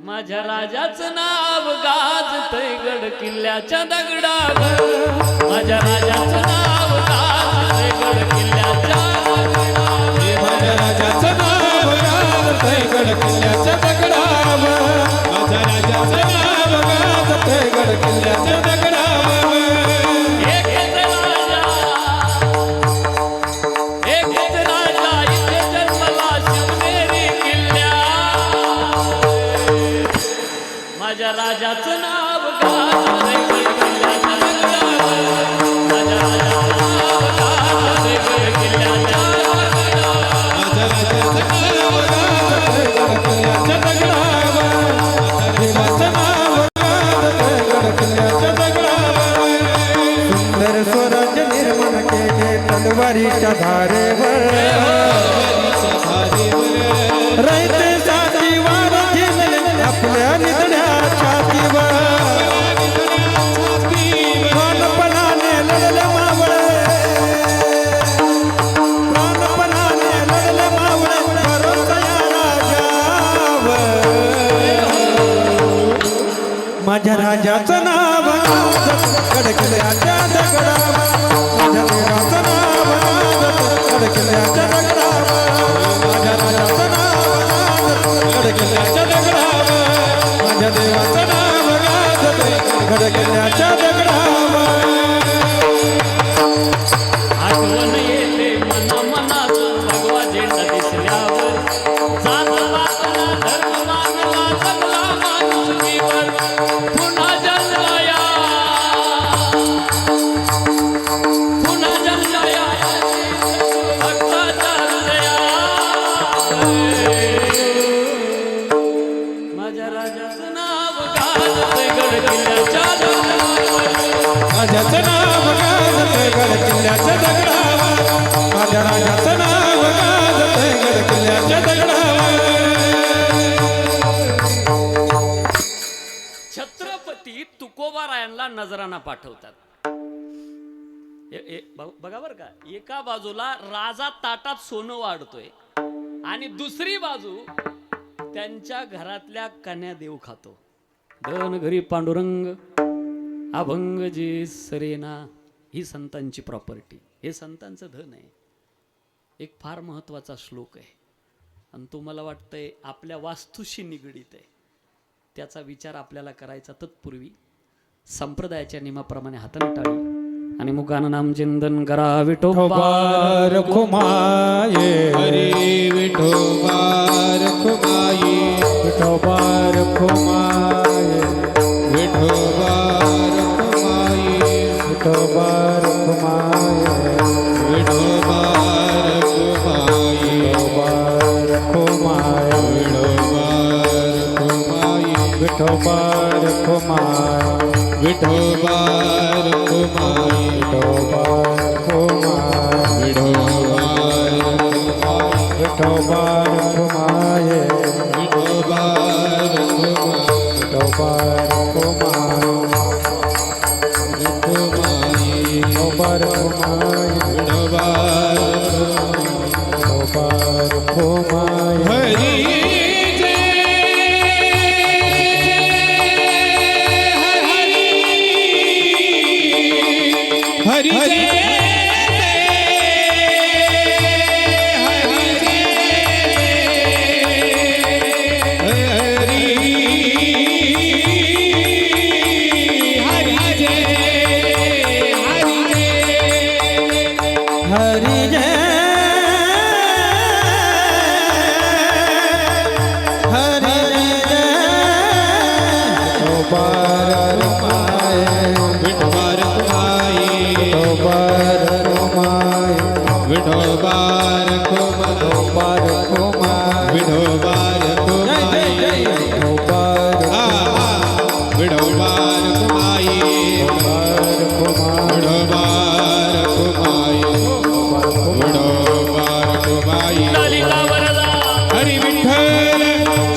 माझ्या राजाचं नाव गाजतंय गड किल्ल्याच्या दगडावर. माझ्या राजाचं नाव गाजतंय गड किल्ल्याच्या दगडावर. माझ्या राजाचं नाव गाजतंय गड किल्ल्याच्या दगडावर. माझ्या राजाचं नाव गाजतंय गड किल्ल्याच्या दगडावर. माझ्या राजाचं नाव गाजतंय गड किल्ल्याच्या दगडावर. माझ्या राजाचं नाव गाजतंय गड किल्ल्याच्या दगडावर. माझ्या राजाचं नाव गाजतंय गड किल्ल्याच्या दगडावर. माझ्या नाव गाजतंय गड किल्ल्याच्या दगडावर. सुंदर स्वराज्य निर्माण केले तलवारीच्या धारेवर. रयतेसाठी वार घेतले आपल्या निधड्या छातीवर. प्राणपणाने लढले मावळे, प्राणपणाने लढले मावळे. भरोसा या राजावर. माझ्या राजाचं नाव गड किल्ल्याच्या दगडावर. माझ्या देवाचं नाव गड किल्ल्याच्या दगडावर. माझ्या राजाचं नाव गड किल्ल्याच्या दगडावर. माझ्या देवाचं नाव किल्ल्याच्या दगडावर आठवण येते मनातून भगवा झेंडा दिसल्यावर जात वाचला धर्म मानला जगला माणुसकीवर पुन्हा जन्मया भक्ताच्या हृदयात माझ्या राजाचं नाव गाजतंय गड किल्ल्याच्या दगडावर राजाचं नाव गाजतंय गड किल्ल्याच्या दगडावर माझ्या राजाचं नाव गाजतंय गड किल्ल्याच्या दगडावर छत्रपती तुकोबारायांना नजराना पाठवतात. बघा बरं का, एका बाजूला राजा ताटात सोनं वाढतोय आणि दुसरी बाजू त्यांच्या घरातल्या कन्या देव खातो. धन घरी पांडुरंग अभंग जी सरेना, ही संतांची प्रॉपर्टी, हे संतांचं धन आहे. एक फार महत्वाचा श्लोक आहे आणि तो मला वाटतंय आपल्या वास्तूशी निगडीत आहे. त्याचा विचार आपल्याला करायचा. तत्पूर्वी संप्रदायाच्या नियमाप्रमाणे हाताने टाळी आणि मुखानं नाम चिंतन करा. विठोबा रखुमाये हरी विठोबा रखुमाई विठोबा रखुमाये विठोबा रखुमाई विठोबा रखुमाये विठोबा रखुमाई विठोबा रखुमाये विठोबा रखुमाई विठोबा रखुमाये विठोबा रखुमाई विठोबा रखुमाये विठोबा रखुमाई विठोबा रखुमाये विठोबा विठोबा रखुमाये हरी हरी हरी हरि जय हरि जय विठोबा रखुमाये विठोबा रखुमाई विठोबा रखुमाये विठोबा विठोबा रखुमाये विठोबा रखुमाई विठोबा विठोबा रखुमाई रखुमाये विठोबा रखुमाई विठोबा रखुमाई ललिता वरदा हरी विठ्ठल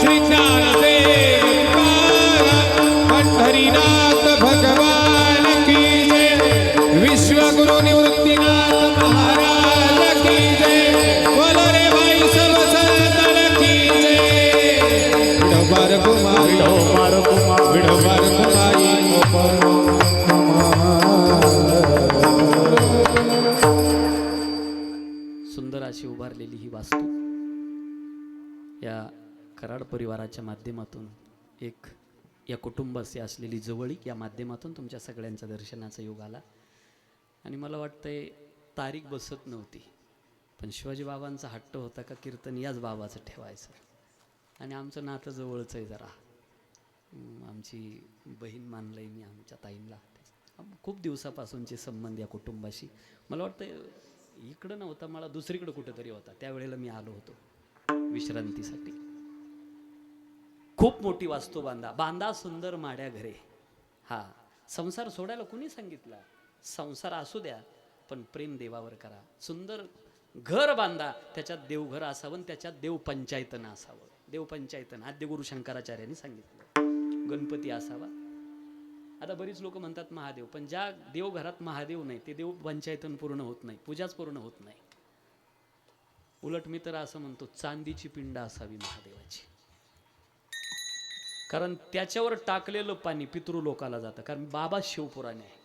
श्री ज्ञानदेव तुकाराम पंढरीनाथ भगवान की जय विश्वगुरु निवृत्तीनाथ महाराज की जय बोलो रे भाई सब संतन की जय विठोबा रखुमाई विठोबा रखुमाई सुंदर अशी उभारलेली ही वास्तू या कराड परिवाराच्या माध्यमातून एक या कुटुंबाशी असलेली जवळीक या माध्यमातून तुमच्या सगळ्यांच्या दर्शनाचा योग आला. आणि मला वाटतंय तारीख बसत नव्हती, पण शिवाजी बाबांचा हट्ट होता का कीर्तन याच बाबाचं ठेवायचं. आणि आमचं नातं जवळच आहे जरा. आमची बहीण मानलंय मी आमच्या ताईंना. खूप दिवसापासूनचे संबंध या कुटुंबाशी. मला वाटतं इकडं नव्हता, मला दुसरीकडे कुठेतरी होता. त्यावेळेला मी आलो होतो विश्रांतीसाठी. खूप मोठी वास्तू बांधा सुंदर माड्या घरे. हा संसार सोडायला कुणी सांगितला? संसार असू द्या पण प्रेम देवावर करा. सुंदर घर बांधा, त्याच्यात देवघर असावं, त्याच्यात देवपंचायतन असावं. देवपंचायतन आद्यगुरु शंकराचार्यांनी सांगितलं. गणपती असावा. आता बरीच लोक म्हणतात महादेव, पण ज्या देवघरात महादेव नाही ते देव पंचायतन पूर्ण होत नाही, पूजाच पूर्ण होत नाही. उलट मी तर असं म्हणतो चांदीची पिंड असावी महादेवाची. कारण त्याच्यावर टाकलेलं पाणी पितृलोकाला जातं. कारण बाबा शिवपुराणे आहे.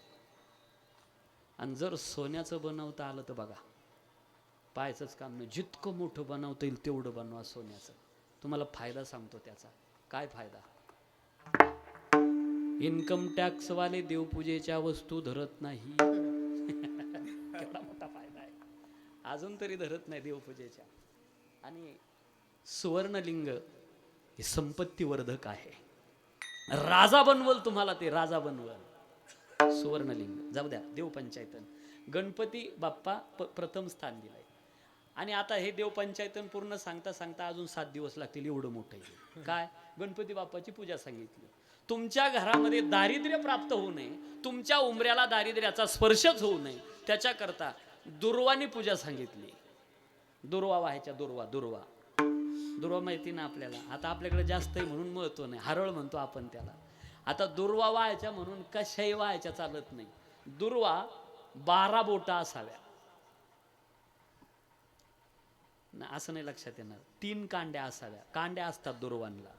आणि जर सोन्याचं बनवता आलं तर बघा पाहायचंच काम नाही. जितकं मोठं बनवता येईल तेवढं बनवा सोन्याचं. तुम्हाला फायदा सांगतो त्याचा. काय फायदा? इन्कम टॅक्स वाले देवपूजेच्या वस्तू धरत नाही. केवढा मोठा फायदा आहे. अजून तरी धरत नाही देवपूजेच्या. आणि सुवर्णलिंग हे संपत्तीवर्धक आहे. राजा बनवल तुम्हाला, ते राजा बनवल सुवर्णलिंग. जाऊ द्या, देवपंचायतन गणपती बाप्पा प्रथम स्थान दिलंय. आणि आता हे देवपंचायतन पूर्ण सांगता सांगता अजून 7 दिवस लागतील, एवढं मोठं आहे. काय गणपती बाप्पाची पूजा सांगितली. तुमच्या घरामध्ये दारिद्र्य प्राप्त होऊ नये, तुमच्या उंबऱ्याला दारिद्र्याचा स्पर्शच होऊ नये, त्याच्याकरता दुर्वानी पूजा सांगितली. दुर्वा व्हायच्या, दुर्वा दुर्वा दुर्वा माहिती ना आपल्याला. आता आपल्याकडे जास्त आहे म्हणून महत्व नाही, हरळ म्हणतो आपण त्याला. आता दुर्वा व्हायच्या म्हणून कशाही व्हायच्या चालत नाही. दुर्वा 12 बोटा असाव्या ना, असं नाही लक्षात येणार. 3 कांड्या असाव्या. कांड्या असतात दुर्वांना,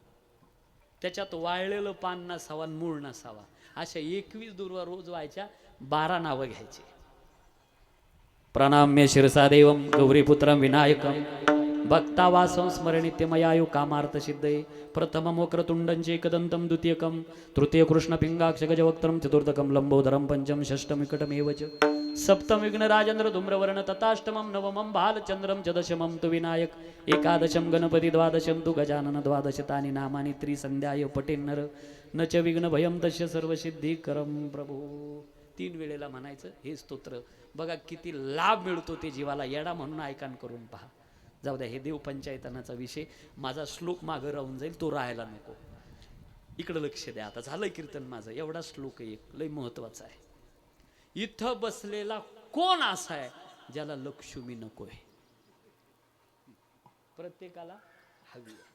त्याच्यात वाळलेलं पान नसावा, मूळ नसावा. अशा 21 दुर्वा रोज व्हायच्या. 12 नावं घ्यायची. प्रणाम्य शिरसा देवम गौरीपुत्रम विनायकम भक्तावा संस्मरणित्यमयायु कामार्थ सिद्धये प्रथमं वक्रतुण्डं एकदन्तं द्वितीयकं तृतीय कृष्णपिङ्गाक्ष गजवक्त्रं चतुर्थकं लम्बोदरं पंचम षष्ठं विकटमेव च सप्तम विघ्नराजेन्द्र धूम्रवर्ण तथाष्टमं नवमं बालचन्द्रं च दशमं तु विनायक एकादशं गणपति द्वादशं तु गजानन द्वादशतानि नामानि त्रिसंध्याय पठेन्नर न च विघ्नभयं तस्य सर्वसिद्धिकरं प्रभो. 3 वेळेला म्हणायचं हे स्तोत्र. बघा किती लाभ मिळतो ते जीवाला. येडा म्हणून ऐकान करून पहा. जाऊ द्या, हे देवपंचायतनाचा विषय. माझा श्लोक मागं राहून जाईल, तो राहायला नको. इकडं लक्ष द्या. आता झालं कीर्तन माझं. एवढा श्लोक एक लय महत्वाचा आहे. इथं बसलेला कोण असा आहे ज्याला लक्ष्मी नकोय? प्रत्येकाला हवी आहे.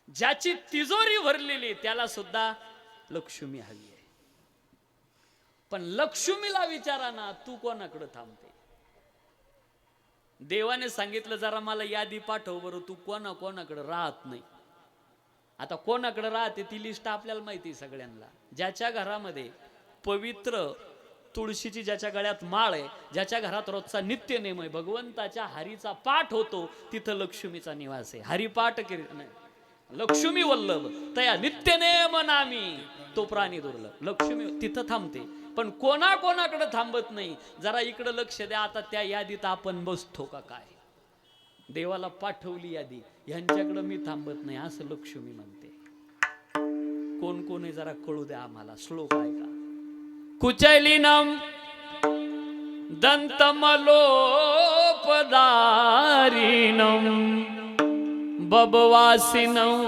ज्याची तिजोरी भरलेली त्याला सुद्धा लक्ष्मी हवी आहे. पण लक्ष्मीला विचारा ना, तू कोणाकडे थांबते? देवाने सांगितलं जरा मला यादी पाठव बरं, तू कोणाकडे राहत नाही. आता कोणाकडे राहते ती लिस्ट आपल्याला माहिती सगळ्यांना. ज्याच्या घरामध्ये पवित्र तुळशीची, ज्याच्या गळ्यात माळ आहे, ज्याच्या घरात रोजचा नित्य नेम आहे, भगवंताच्या हरीचा पाठ होतो, तिथं लक्ष्मीचा निवास आहे. हरिपाठ नाही, लक्ष्मी वल्लभ तया नित्य नेम नामी तो प्राणी दुर्लभ. लक्ष्मी तिथं थांबते. पण कोणाकडे थांबत नाही. जरा इकडं लक्ष द्या. आता त्या यादीत आपण बसतो का काय? देवाला पाठवली यादी, ह्यांच्याकडे मी थांबत नाही असं लक्ष्मी म्हणते. कोण आहे जरा कळू द्या आम्हाला. श्लोक ऐका. कुचैलिनम दंतमलोपदारिणम बबवासिनम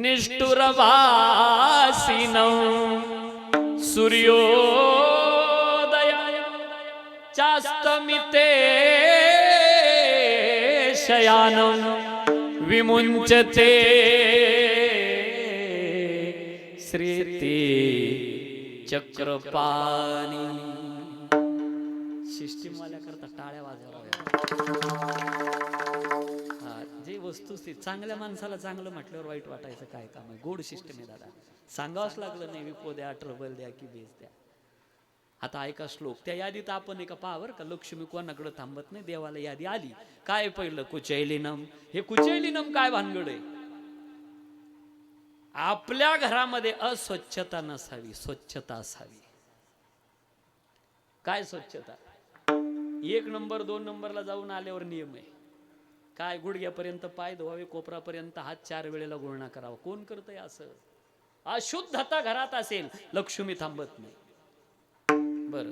निष्ठुरवासिनम सूर्योदय चास्तमिते शयानं विमुञ्चते श्रीति चक्रपाणी. सिस्टीम वाल्या करता टाळ्या वाजवाव्या. जे वस्तुस्थिती चांगल्या माणसाला चांगलं म्हटल्यावर वाईट वाटायचं काय काम आहे? गोड सिस्टम आहे दादा. सांगावंच लागलं नाही. विपो द्या, ट्रबल द्या की बेस द्या. आता ऐका श्लोक. त्या यादीत आपण एका पावर का लक्ष्मी कोणाकडे थांबत नाही. देवाला यादी आली. काय पहिलं? कुचैलिनम. हे कुचैलिनम काय भानगड आहे? आपल्या घरामध्ये अस्वच्छता नसावी, स्वच्छता असावी. काय स्वच्छता? 1 नंबर 2 नंबरला जाऊन आल्यावर नियम आहे. काय? गुडघ्यापर्यंत पाय धुवावे, कोपरापर्यंत हात 4 वेळेला गुळणा करावा. कोण करतंय असं? अशुद्धता घरात असेल, लक्ष्मी थांबत नाही. बर,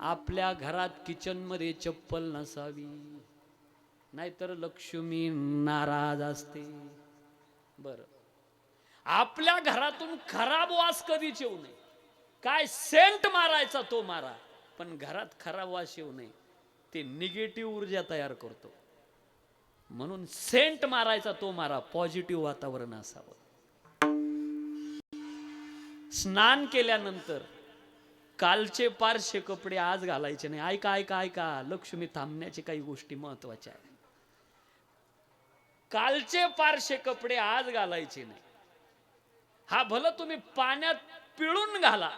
आपल्या घरात किचन मध्ये चप्पल नसावी, नाहीतर लक्ष्मी नाराज असते. बर, आपल्या घरातून खराब वास कधीच येऊ नये. काय? सेंट मारायचा तो मारा, पण घरात खराब वास येऊ नये. ते निगेटिव्ह ऊर्जा तयार करतो. म्हणून सेंट मारायचा तो मारा, पॉझिटिव्ह वातावरण असावं. स्नान केल्यानंतर कालचे पारशे कपडे आज घालायचे नाही. ऐका ऐका ऐका, लक्ष्मी थांबण्याची काही गोष्टी महत्वाच्या आहेत. कालचे पारशे कपडे आज घालायचे नाही. हा भलं तुम्ही पाण्यात पिळून घाला,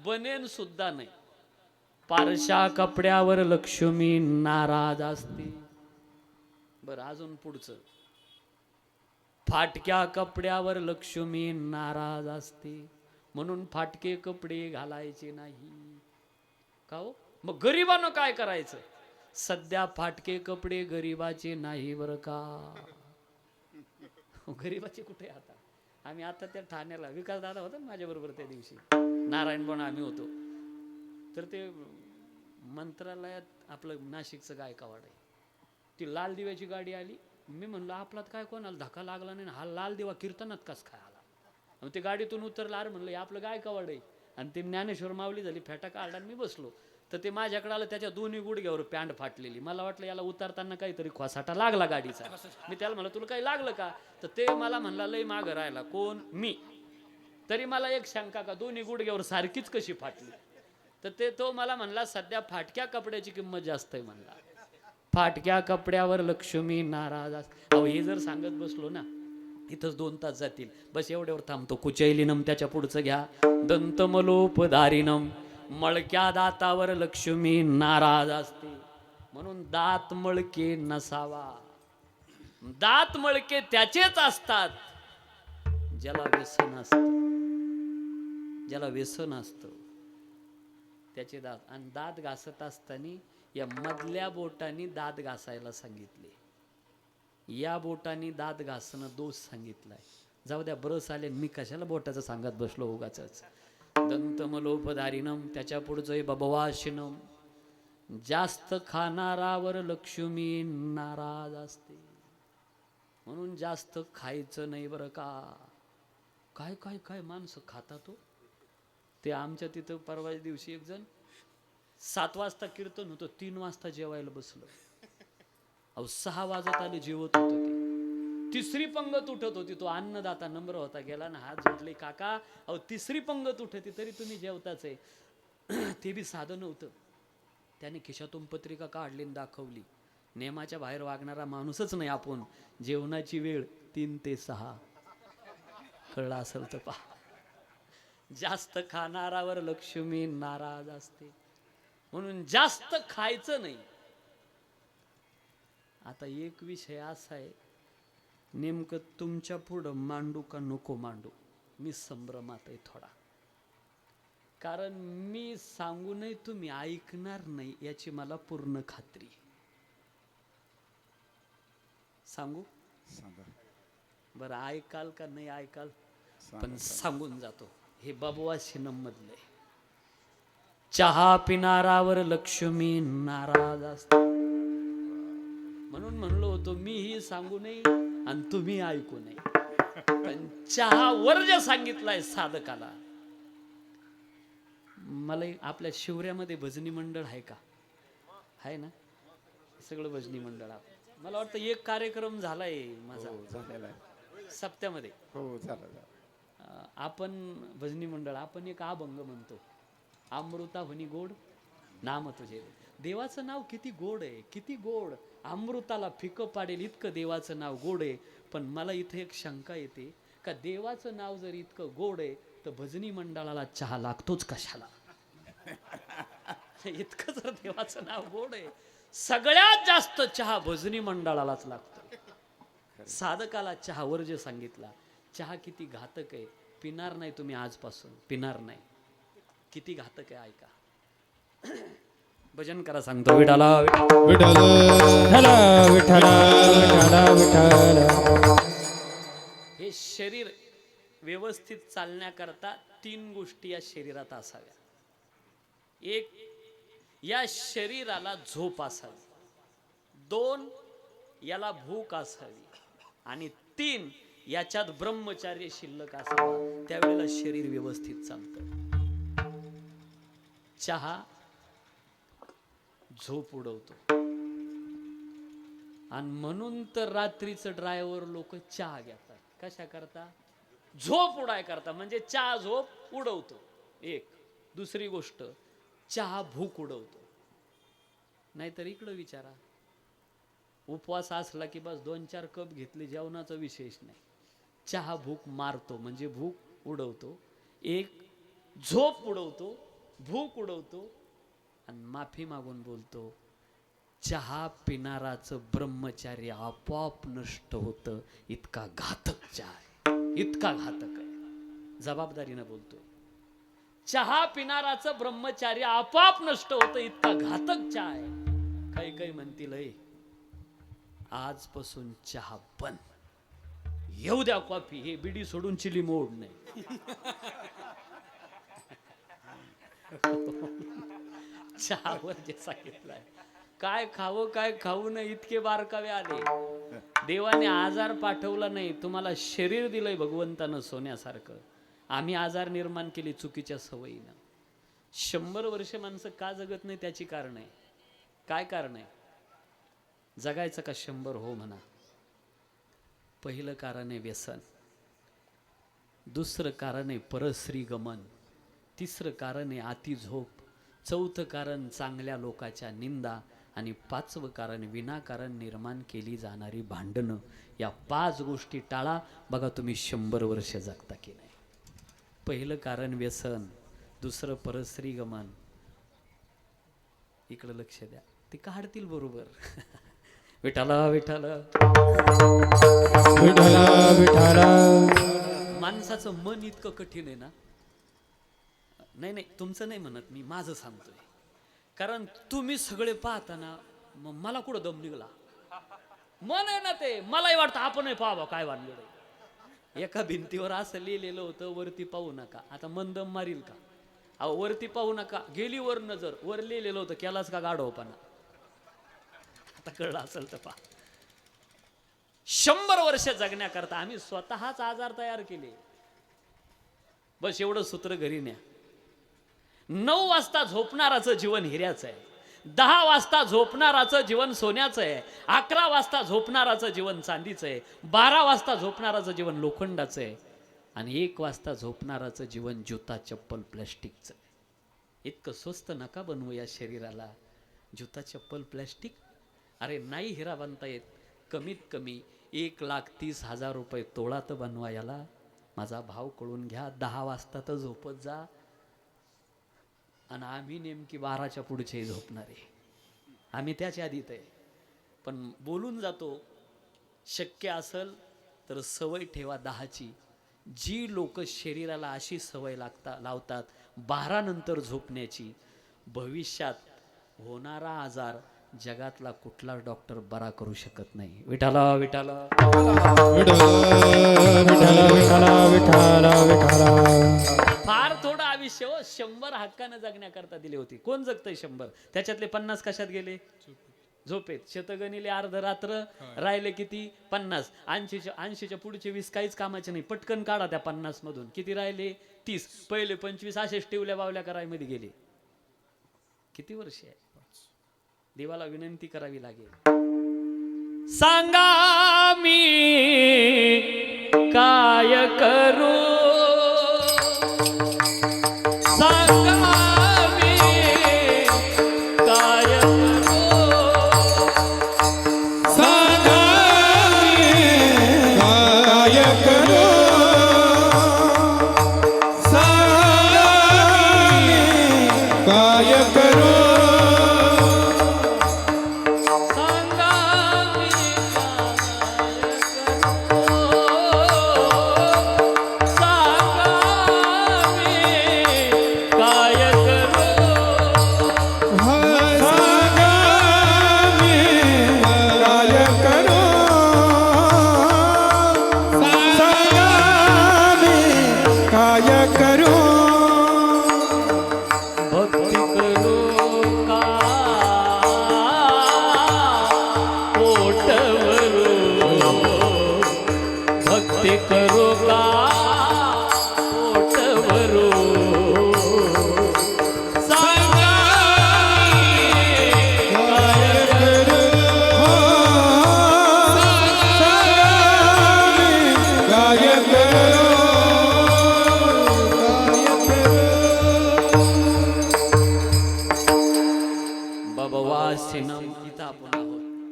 बनेन सुद्धा नाही. पारशा कपड्यावर लक्ष्मी नाराज असते. बरं, अजून पुढचं. फाटक्या कपड्यावर लक्ष्मी नाराज असते, म्हणून फाटके कपडे घालायचे नाही. का हो? मग गरिबानं काय करायचं? सध्या फाटके कपडे गरिबाचे नाही बरं का. गरिबाचे कुठे आता? आम्ही आता त्या ठाण्याला विकास दादा होता ना माझ्याबरोबर त्या दिवशी, नारायण पण आम्ही होतो. तर ते मंत्रालयात आपलं नाशिकचं गायकवाड आहे, ती लाल दिव्याची गाडी आली. मी म्हणलं आपलात काय कोणाला धक्का लागला नाही, हा लाल दिवा कीर्तनात कस काय आला? मग ते गाडीतून उतरला, अरे म्हणलं हे आपलं गायकवाड आहे. आणि ते ज्ञानेश्वर माऊली झाली, फेटा काढला आणि मी बसलो. तर ते माझ्याकडे आलं, त्याच्या दोन्ही गुडघ्यावर पॅन्ट फाटलेली. मला वाटलं याला उतरताना काहीतरी खोसाटा लागला गाडीचा. मी त्याला म्हणलं तुला काही लागलं का? तर ते मला म्हणला लय मागं राहिला. कोण? मी. तरी मला एक शंका, का दोन्ही गुडघ्यावर सारखीच कशी फाटली? तर तो मला म्हणला सध्या फाटक्या कपड्याची किंमत जास्त आहे म्हणला. फाटक्या कपड्यावर लक्ष्मी नाराज असते. अहो हे जर सांगत बसलो ना, इथंच 2 तास जातील. बस एवढ्यावर थांबतो. कुचैलिनम त्याच्या पुढचं घ्या. दंतमलोपधारिणम, मळक्या दातावर लक्ष्मी नाराज असते, म्हणून दात मळके नसावा. दात मळके त्याचेच असतात ज्याला व्यसन असतं. ज्याला व्यसन असतं त्याचे दात. आणि दात घासत असताना या मधल्या बोटाने दात घासायला सांगितले, या बोटाने दात घासणं दोष सांगितलाय. जाऊ द्या, ब्रश आले, मी कशाला बोटाचं सांगत बसलो उगाचच. दंतमलोपधारिणम त्याच्या पुढचं बभवाशिनम, जास्त खाणारावर लक्ष्मी नाराज असते, म्हणून जास्त खायचं नाही बरं का. काय काय काय माणसं खातात हो. ते आमच्या तिथं परवाच्या दिवशी एक जण 7 वाजता कीर्तन होतं, 3 वाजता जेवायला बसलं. अहो 6 वाजत आले जेवत होतं ते. तिसरी पंगत उठत होती. तो अन्नदाता नम्र होता, गेला ना हात जोडले, काका अहो तिसरी पंगत उठती तरी तुम्ही जेवताच आहे. ते बी साधं नव्हतं. त्याने खिशातून पत्रिका काढली आणि दाखवली. नेमाच्या बाहेर वागणारा माणूसच नाही आपण. जेवणाची वेळ 3 ते 6. कळलं असेल तर पहा. जास्त खाणारावर लक्ष्मी नाराज असते, म्हणून जास्त खायचं नाही. आता एक विषय असा आहे, नेमकं तुमच्या पुढं मांडू का नको मांडू, मी संभ्रमात आहे थोडा. कारण मी सांगूनही तुम्ही ऐकणार नाही याची मला पूर्ण खात्री. सांगू? बरं ऐकाल का नाही ऐकाल, पण सांगून जातो. हे बबवाशिनम मधले. चहा पिणारावर लक्ष्मी नाराज असते, म्हणून म्हणलो होतो मीही सांगू नये आणि तुम्ही ऐकू नये. पण चहा वर्ज सांगितलाय साधकाला. मला आपल्या शिवऱ्यामध्ये भजनी मंडळ आहे का? आहे ना, सगळं भजनी मंडळ. मला वाटतं एक कार्यक्रम झालाय माझा झालेला आहे. सप्त्यामध्ये. हो झालं. आपण भजनी मंडळ, आपण एक अभंग म्हणतो, अमृता होनी गोड नाम तुझे. देवाचं नाव किती गोड आहे, किती गोड. अमृताला फिकं पाडेल इतकं देवाचं नाव गोड आहे. पण मला इथे एक शंका येते, का देवाचं नाव जर इतकं गोड आहे तर भजनी मंडळाला चहा लागतोच कशाला? इतकं जर देवाचं नाव गोड आहे, सगळ्यात जास्त चहा भजनी मंडळालाच लागतो. साधकाला चहा वर्ज सांगितला. चहा किती घातक आहे, पिणार नाही तुम्ही आजपासून, पिणार नाही. किती घातक आहे ऐका. भजन करा, सांगतो. विठाला विठ्ठल विठ्ठल विठ्ठल विठ्ठल. हे शरीर व्यवस्थित चालण्याकरता 3 गोष्टी या शरीरात असाव्या. एक, या शरीराला झोप असावी. 2, याला भूक असावी. आणि 3, याच्यात ब्रह्मचार्य शिल्लक असावा. त्यावेळेला शरीर व्यवस्थित चालतं. चहा झोप उडवतो, आणि म्हणून तर रात्रीचं ड्रायव्हर लोक चहा घेतात. कशा करता? झोप उडाय करता. म्हणजे चहा झोप उडवतो. एक. दुसरी गोष्ट, चहा भूक उडवतो. नाहीतर इकडं विचारा, उपवास असला की बस 2-4 कप घेतले, जेवणाचा विशेष नाही. चहा भूक मारतो, म्हणजे भूक उडवतो. एक, झोप उडवतो, भूक उडवतो, आणि माफी मागून बोलतो, चहा पिणाराचं ब्रह्मचार्य आपोआप नष्ट होतं, इतका घातक चहा आहे, इतका घातक आहे. जबाबदारीनं बोलतोय. चहा पिणाराचं ब्रह्मचार्य आपोआप नष्ट होतं, इतका घातक चहा आहे. काही काही म्हणतील आजपासून चहा बंद, येऊ द्या कॉफी, हे बिडी सोडून चिली मोड नाही. चहावर जे सांगितलंय, काय खावं काय खाऊ नये इतके बारकावे आले. देवाने आजार पाठवला नाही, तुम्हाला शरीर दिलंय भगवंतानं सोन्यासारखं. आम्ही आजार निर्माण केली चुकीच्या सवयीनं. 100 वर्ष माणसं का जगत नाही त्याची कारण आहे. काय कारण आहे? जगायचं का 100 हो म्हणा. पहिलं कारण आहे व्यसन, दुसरं कारण आहे परस्त्री गमन, तिसरं कारण आहे अति झोप, चौथं कारण चांगल्या लोकाच्या निंदा, आणि 5वं कारण विनाकारण निर्माण केली जाणारी भांडणं. या 5 गोष्टी टाळा, बघा तुम्ही 100 वर्ष जगता की नाही. पहिलं कारण व्यसन, दुसरं परस्त्री गमन. इकडं लक्ष द्या, ते काढतील बरोबर. विठाला विठाला विठ्ठला विठ्ठला. माणसाचं मन इतकं कठीण आहे ना. नाही नाही, तुमचं नाही म्हणत मी, माझं सांगतोय. कारण तुम्ही सगळे पाहताना मला कुठं दम निघला. मन आहे ना ते, मलाही वाटतं आपणही पाहावं काय भानगड आहे. एका भिंतीवर असं लिहिलेलं होतं, वरती पाहू नका. आता मन दम मारील का? अहो वरती पाहू नका, गेली वर नजर, वर लिहिलेलं होतं केलाच का गाढवपणा. आता कळलं असेल तर पहा. 100 वर्ष जगण्याकरता आम्ही स्वतःच आजार तयार केले. बस एवढं सूत्र घरी न्या. 9 वाजता झोपणाराचं जीवन हिऱ्याचं आहे, 10 वाजता झोपणाराचं जीवन सोन्याचं आहे, 11 वाजता झोपणाराचं जीवन चांदीचं आहे, 12 वाजता झोपणाराचं जीवन लोखंडाचं आहे, आणि 1 वाजता झोपणाराचं जीवन जुता चप्पल प्लॅस्टिकचं आहे. इतकं स्वस्त नका बनवू या शरीराला. जुता चप्पल प्लॅस्टिक, अरे नाही हिरा बांधता येत, कमीत कमी 1,30,000 रुपये तोळा तर बनवा याला. माझा भाव कळून घ्या. 10 वाजता तर झोपत जा, आणि आम्ही नेमकी 12च्या पुढचे झोपणारे. आम्ही त्याच्या आधीत आहे, पण बोलून जातो. शक्य असेल तर सवय ठेवा 10ची. जी लोक शरीराला अशी सवय लावतात 12 नंतर झोपण्याची, भविष्यात होणारा आजार जगातला कुठला डॉक्टर बरा करू शकत नाही. विठाला विठाला विठ्ठला विठ्ठला विठ्ठला विठ्ठला. फार थोडं आयुष्य हो, 100 हक्कानं जगण्याकरता दिले होते. कोण जगतंय 100? त्याच्यातले 50 कशात गेले? झोपेत. शतगणिले अर्ध रात्र, राहिले किती? 50. 80च्या पुढचे 20 काहीच कामाचे नाही. पटकन काढा त्या 50 मधून. किती राहिले? 30. पहिले 25 असेच टिवल्या बावल्या करायमध्ये गेले. किती वर्ष आहे? देवाला विनंती करावी लागेल. सांगा मी काय करू, सांगा मी काय करू, सांगा मी काय करू, सांगा मी काय करू,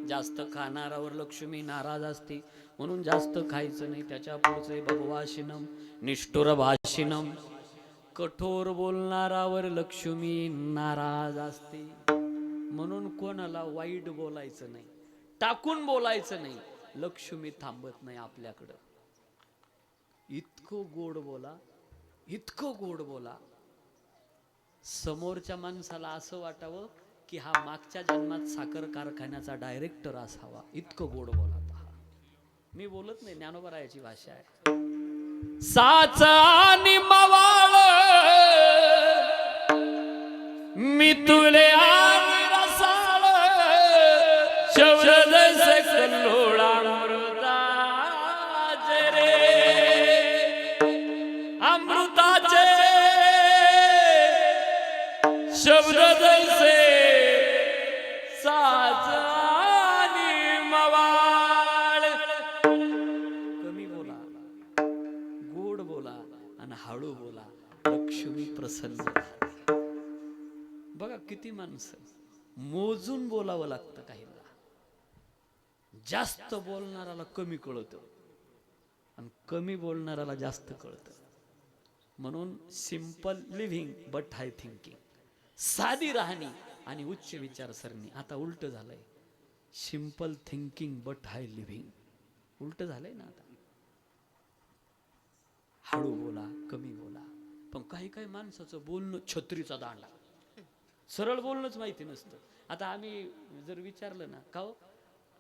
जास्त खाणारावर लक्ष्मी नाराज असते, म्हणून जास्त खायचं नाही. त्याच्या पुढचे भगवाशिनम, निष्ठुर भाषिनम. कठोर बोलणारावर लक्ष्मी नाराज असते. म्हणून कोणाला वाईट बोलायचं नाही, टाकून बोलायचं नाही. लक्ष्मी थांबत नाही आपल्याकडं. इतकं गोड बोला, इतकं गोड बोला, समोरच्या माणसाला असं वाटावं की हा मागच्या जन्मात साखर कारखान्याचा डायरेक्टर असावा. इतकं गोड बोला. पहा, मी बोलत नाही, ज्ञानोबरायाची भाषा आहे. साच आणि मवाळ मी तुले आणि रसाळ, शब्द सकलोळा अमृताचे रे, अमृताचे शब्द जैसे साच आणि मवाळ. कमी बोला, गोड बोला आणि हळू बोला, लक्ष्मी प्रसन्न राहते. बघा किती माणसं मोजून बोलावं लागतं. काहींना जास्त बोलणाराला कमी कळतं आणि कमी बोलणाराला जास्त कळतं. म्हणून simple living but high thinking, साधी राहणी आणि उच्च विचारसरणी. आता उलट झालंय, simple thinking but high living. उलट झालंय ना आता. हळू बोला, कमी बोला. पण काही काही माणसाचं बोलणं छत्रीचा दांडा, सरळ बोलणंच माहिती नसतं. आता आम्ही जर विचारलं ना, का हो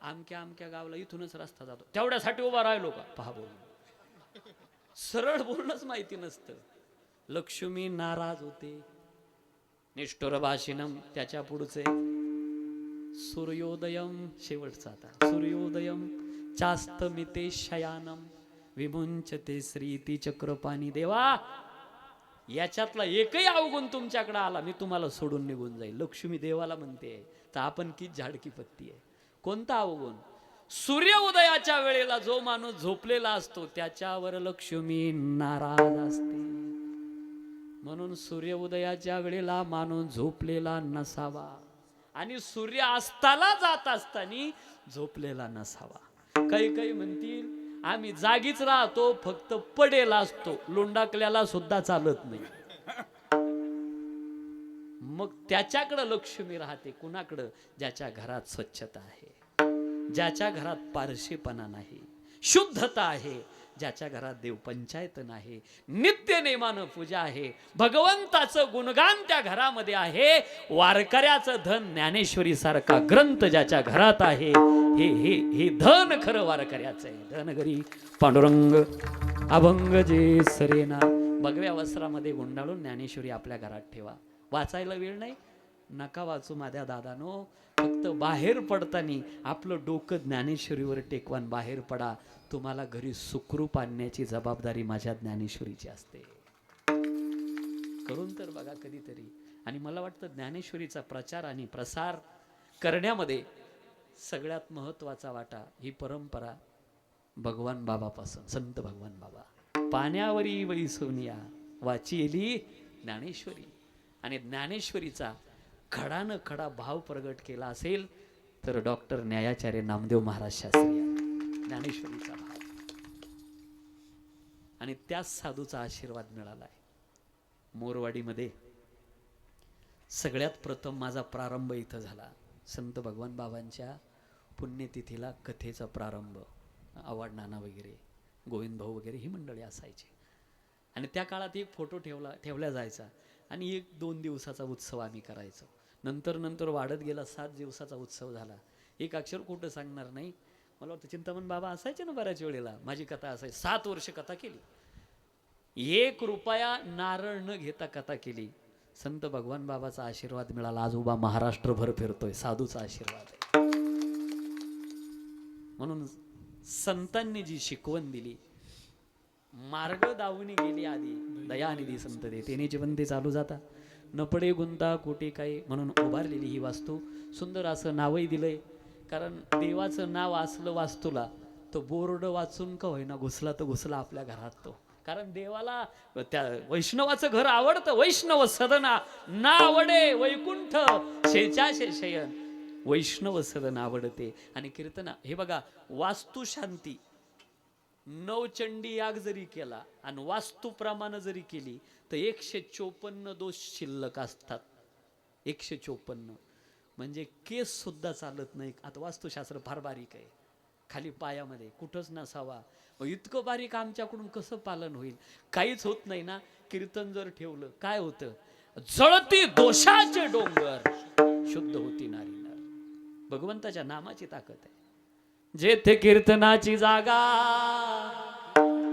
आमक्या आमक्या गावाला इथूनच रस्ता जातो, तेवढ्यासाठी उभा राहिलो का? पहा, बोल, सरळ बोलणंच माहिती नसतं. लक्ष्मी नाराज होते. निष्ठुर भाषिणम, त्याच्या पुढचे सूर्योदयम, शेवटचा आता सूर्योदयम चास्तमिते शयानम विमुंचते श्रीती चक्रपाणी. देवा, याच्यातला एकही अवगुण तुमच्याकडे आला, मी तुम्हाला सोडून निघून जाईल. लक्ष्मी देवाला म्हणते, तर आपण की झाडकी पत्ती आहे. कोणता अवगुण? सूर्य उदयाच्या वेळेला जो माणूस झोपलेला असतो त्याच्यावर लक्ष्मी नाराज असते. म्हणून सूर्य उदयाच्या वेळेला माणूस झोपलेला नसावा आणि सूर्य अस्ताला जात असताना झोपलेला नसावा. काही काही म्हणतील आम्ही जागीच राहतो, फक्त पडेला असतो, लोंडाकल्याला सुद्धा चालत नाही. मग त्याच्याकडं लक्ष्मी राहते. कुणाकडं? ज्याच्या घरात स्वच्छता आहे, ज्याच्या घरात पारशीपणा नाही, शुद्धता आहे, ज्याच्या घरात देवपंचायत नाही, नित्य नेमानं पूजा आहे, भगवंताचं गुणगान त्या घरामध्ये आहे, वारकऱ्याचं धन ज्ञानेश्वरी सारखा ग्रंथ ज्याच्या घरात आहे, हे हे हे धन खरं वारकऱ्याचं आहे. धन घरी पांडुरंग अभंग जे सरेना. भगव्या वस्त्रामध्ये गुंडाळून ज्ञानेश्वरी आपल्या घरात ठेवा. वाचायला वेळ नाही, नका वाचू माझ्या दादानो. फक्त बाहेर पडताना आपलं डोकं ज्ञानेश्वरीवर टेकवान बाहेर पडा. तुम्हाला घरी सुखरूप आणण्याची जबाबदारी माझ्या ज्ञानेश्वरीची असते. करून तर बघा कधीतरी. आणि मला वाटतं ज्ञानेश्वरीचा प्रचार आणि प्रसार करण्यामध्ये सगळ्यात महत्वाचा वाटा ही परंपरा भगवान बाबापासून, संत भगवान बाबा. पाण्यावरी वैसोनिया वाचिली ज्ञानेश्वरी. आणि ज्ञानेश्वरीचा खडानं खडा भाव प्रगट केला असेल तर डॉक्टर न्यायाचार्य नामदेव महाराज शास्त्री. ज्ञानेश्वरीचा भाव आणि त्याच साधूचा आशीर्वाद मिळालाय. मोरवाडीमध्ये सगळ्यात प्रथम माझा प्रारंभ इथं झाला. संत भगवान बाबांच्या पुण्यतिथीला कथेचा प्रारंभ. आवाड नाना वगैरे, गोविंद भाऊ वगैरे ही मंडळी असायची. आणि त्या काळात एक फोटो ठेवला जायचा आणि 1-2 दिवसाचा उत्सव आम्ही करायचो. नंतर वाढत गेला, 7 दिवसाचा उत्सव झाला. एक अक्षर खोटं सांगणार नाही, मला वाटतं चिंतामण बाबा असायचे ना बऱ्याच वेळेला. माझी कथा असायची, 7 वर्ष कथा केली. 1 रुपया नारळ न घेता कथा केली. संत भगवान बाबाचा आशीर्वाद मिळाला. आज उभा महाराष्ट्रभर फिरतोय, साधूचा आशीर्वाद आहे. म्हणून संतांनी जी शिकवण दिली, मार्ग दावणी गेली आधी दयानिधी संत दे तेने जीवन ते चालू जाता न पडे गुंता कोटी काही. म्हणून उभारलेली ही वास्तू. सुंदर असं नावही दिलंय, कारण देवाचं नाव असलं वास्तूला तो बोर्ड वाचून का होईना घुसला तर घुसला आपल्या घरात तो. कारण देवाला त्या वैष्णवाचं घर आवडतं. वैष्णव सदना ना आवडे वैकुंठ शेषाशे शयन. वैष्णव सदन आवडते. आणि कीर्तना हे बघा, वास्तू शांती, नवचंडी याग जरी केला आणि वास्तूप्रमाणे जरी केली तर 154 दोष शिल्लक असतात. 154. म्हणजे केस सुद्धा चालत नाही. आता वास्तुशास्त्र फार बारीक आहे, खाली पायामध्ये कुठंच नसावा. मग इतकं बारीक आमच्याकडून कसं पालन होईल? काहीच होत नाही ना. कीर्तन जर ठेवलं काय होतं? जळती दोषाचे डोंगर शुद्ध होती नारी नर. भगवंताच्या नामाची ताकद आहे. जेथे कीर्तनाची जागा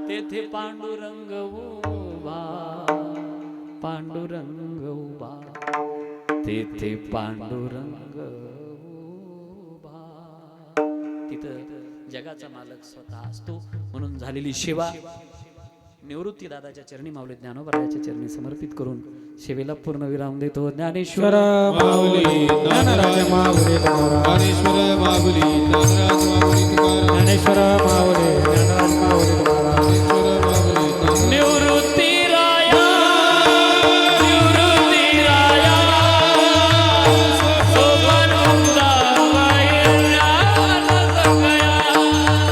तेथे पांडुरंग उभा, पांडुरंग उभा, तेथे पांडुरंग उभा. तिथं जगाचा मालक स्वतः असतो. म्हणून झालेली सेवा निवृत्ती दादाच्या चरणी माऊली ज्ञानोबरायाच्या चरणी समर्पित करून सेवेला पूर्ण विराम देतो. ज्ञानेश्वर माऊली ज्ञानराज माऊली तुकाराम. ज्ञानेश्वर माऊली ज्ञानराज माऊली तुकाराम. ज्ञानेश्वर माऊली ज्ञानराज माऊली तुकाराम. ज्ञानेश्वर माऊली ज्ञानराज निवृत्ती राया, निवृत्ती राया, सोपानंदा वैल्या सगळ्या.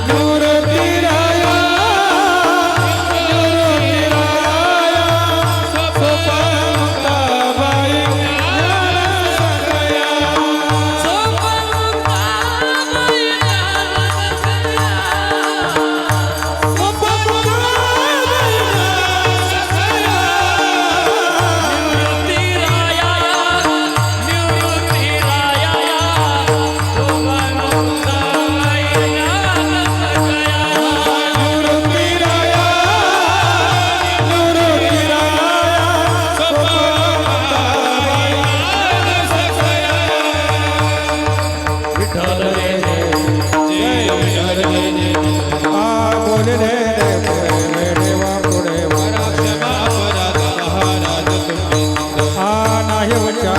निवृत्ती राया, निवृत्ती राया, सोपानंदा वैल्या सगळ्या. सोपानंदा निवृत्ती राया, निवृत्ती राया, सोपानंदा वैल्या सगळ्या. निवृत्ती राया, निवृत्ती राया, सोपानंदा वैल्या सगळ्या. विठ्ठल रे जय विठ्ठल जय जय. बोले रे पुढे देवा पुढे क्षमा अपराध महाराज तुम्ही. नाही उच्चार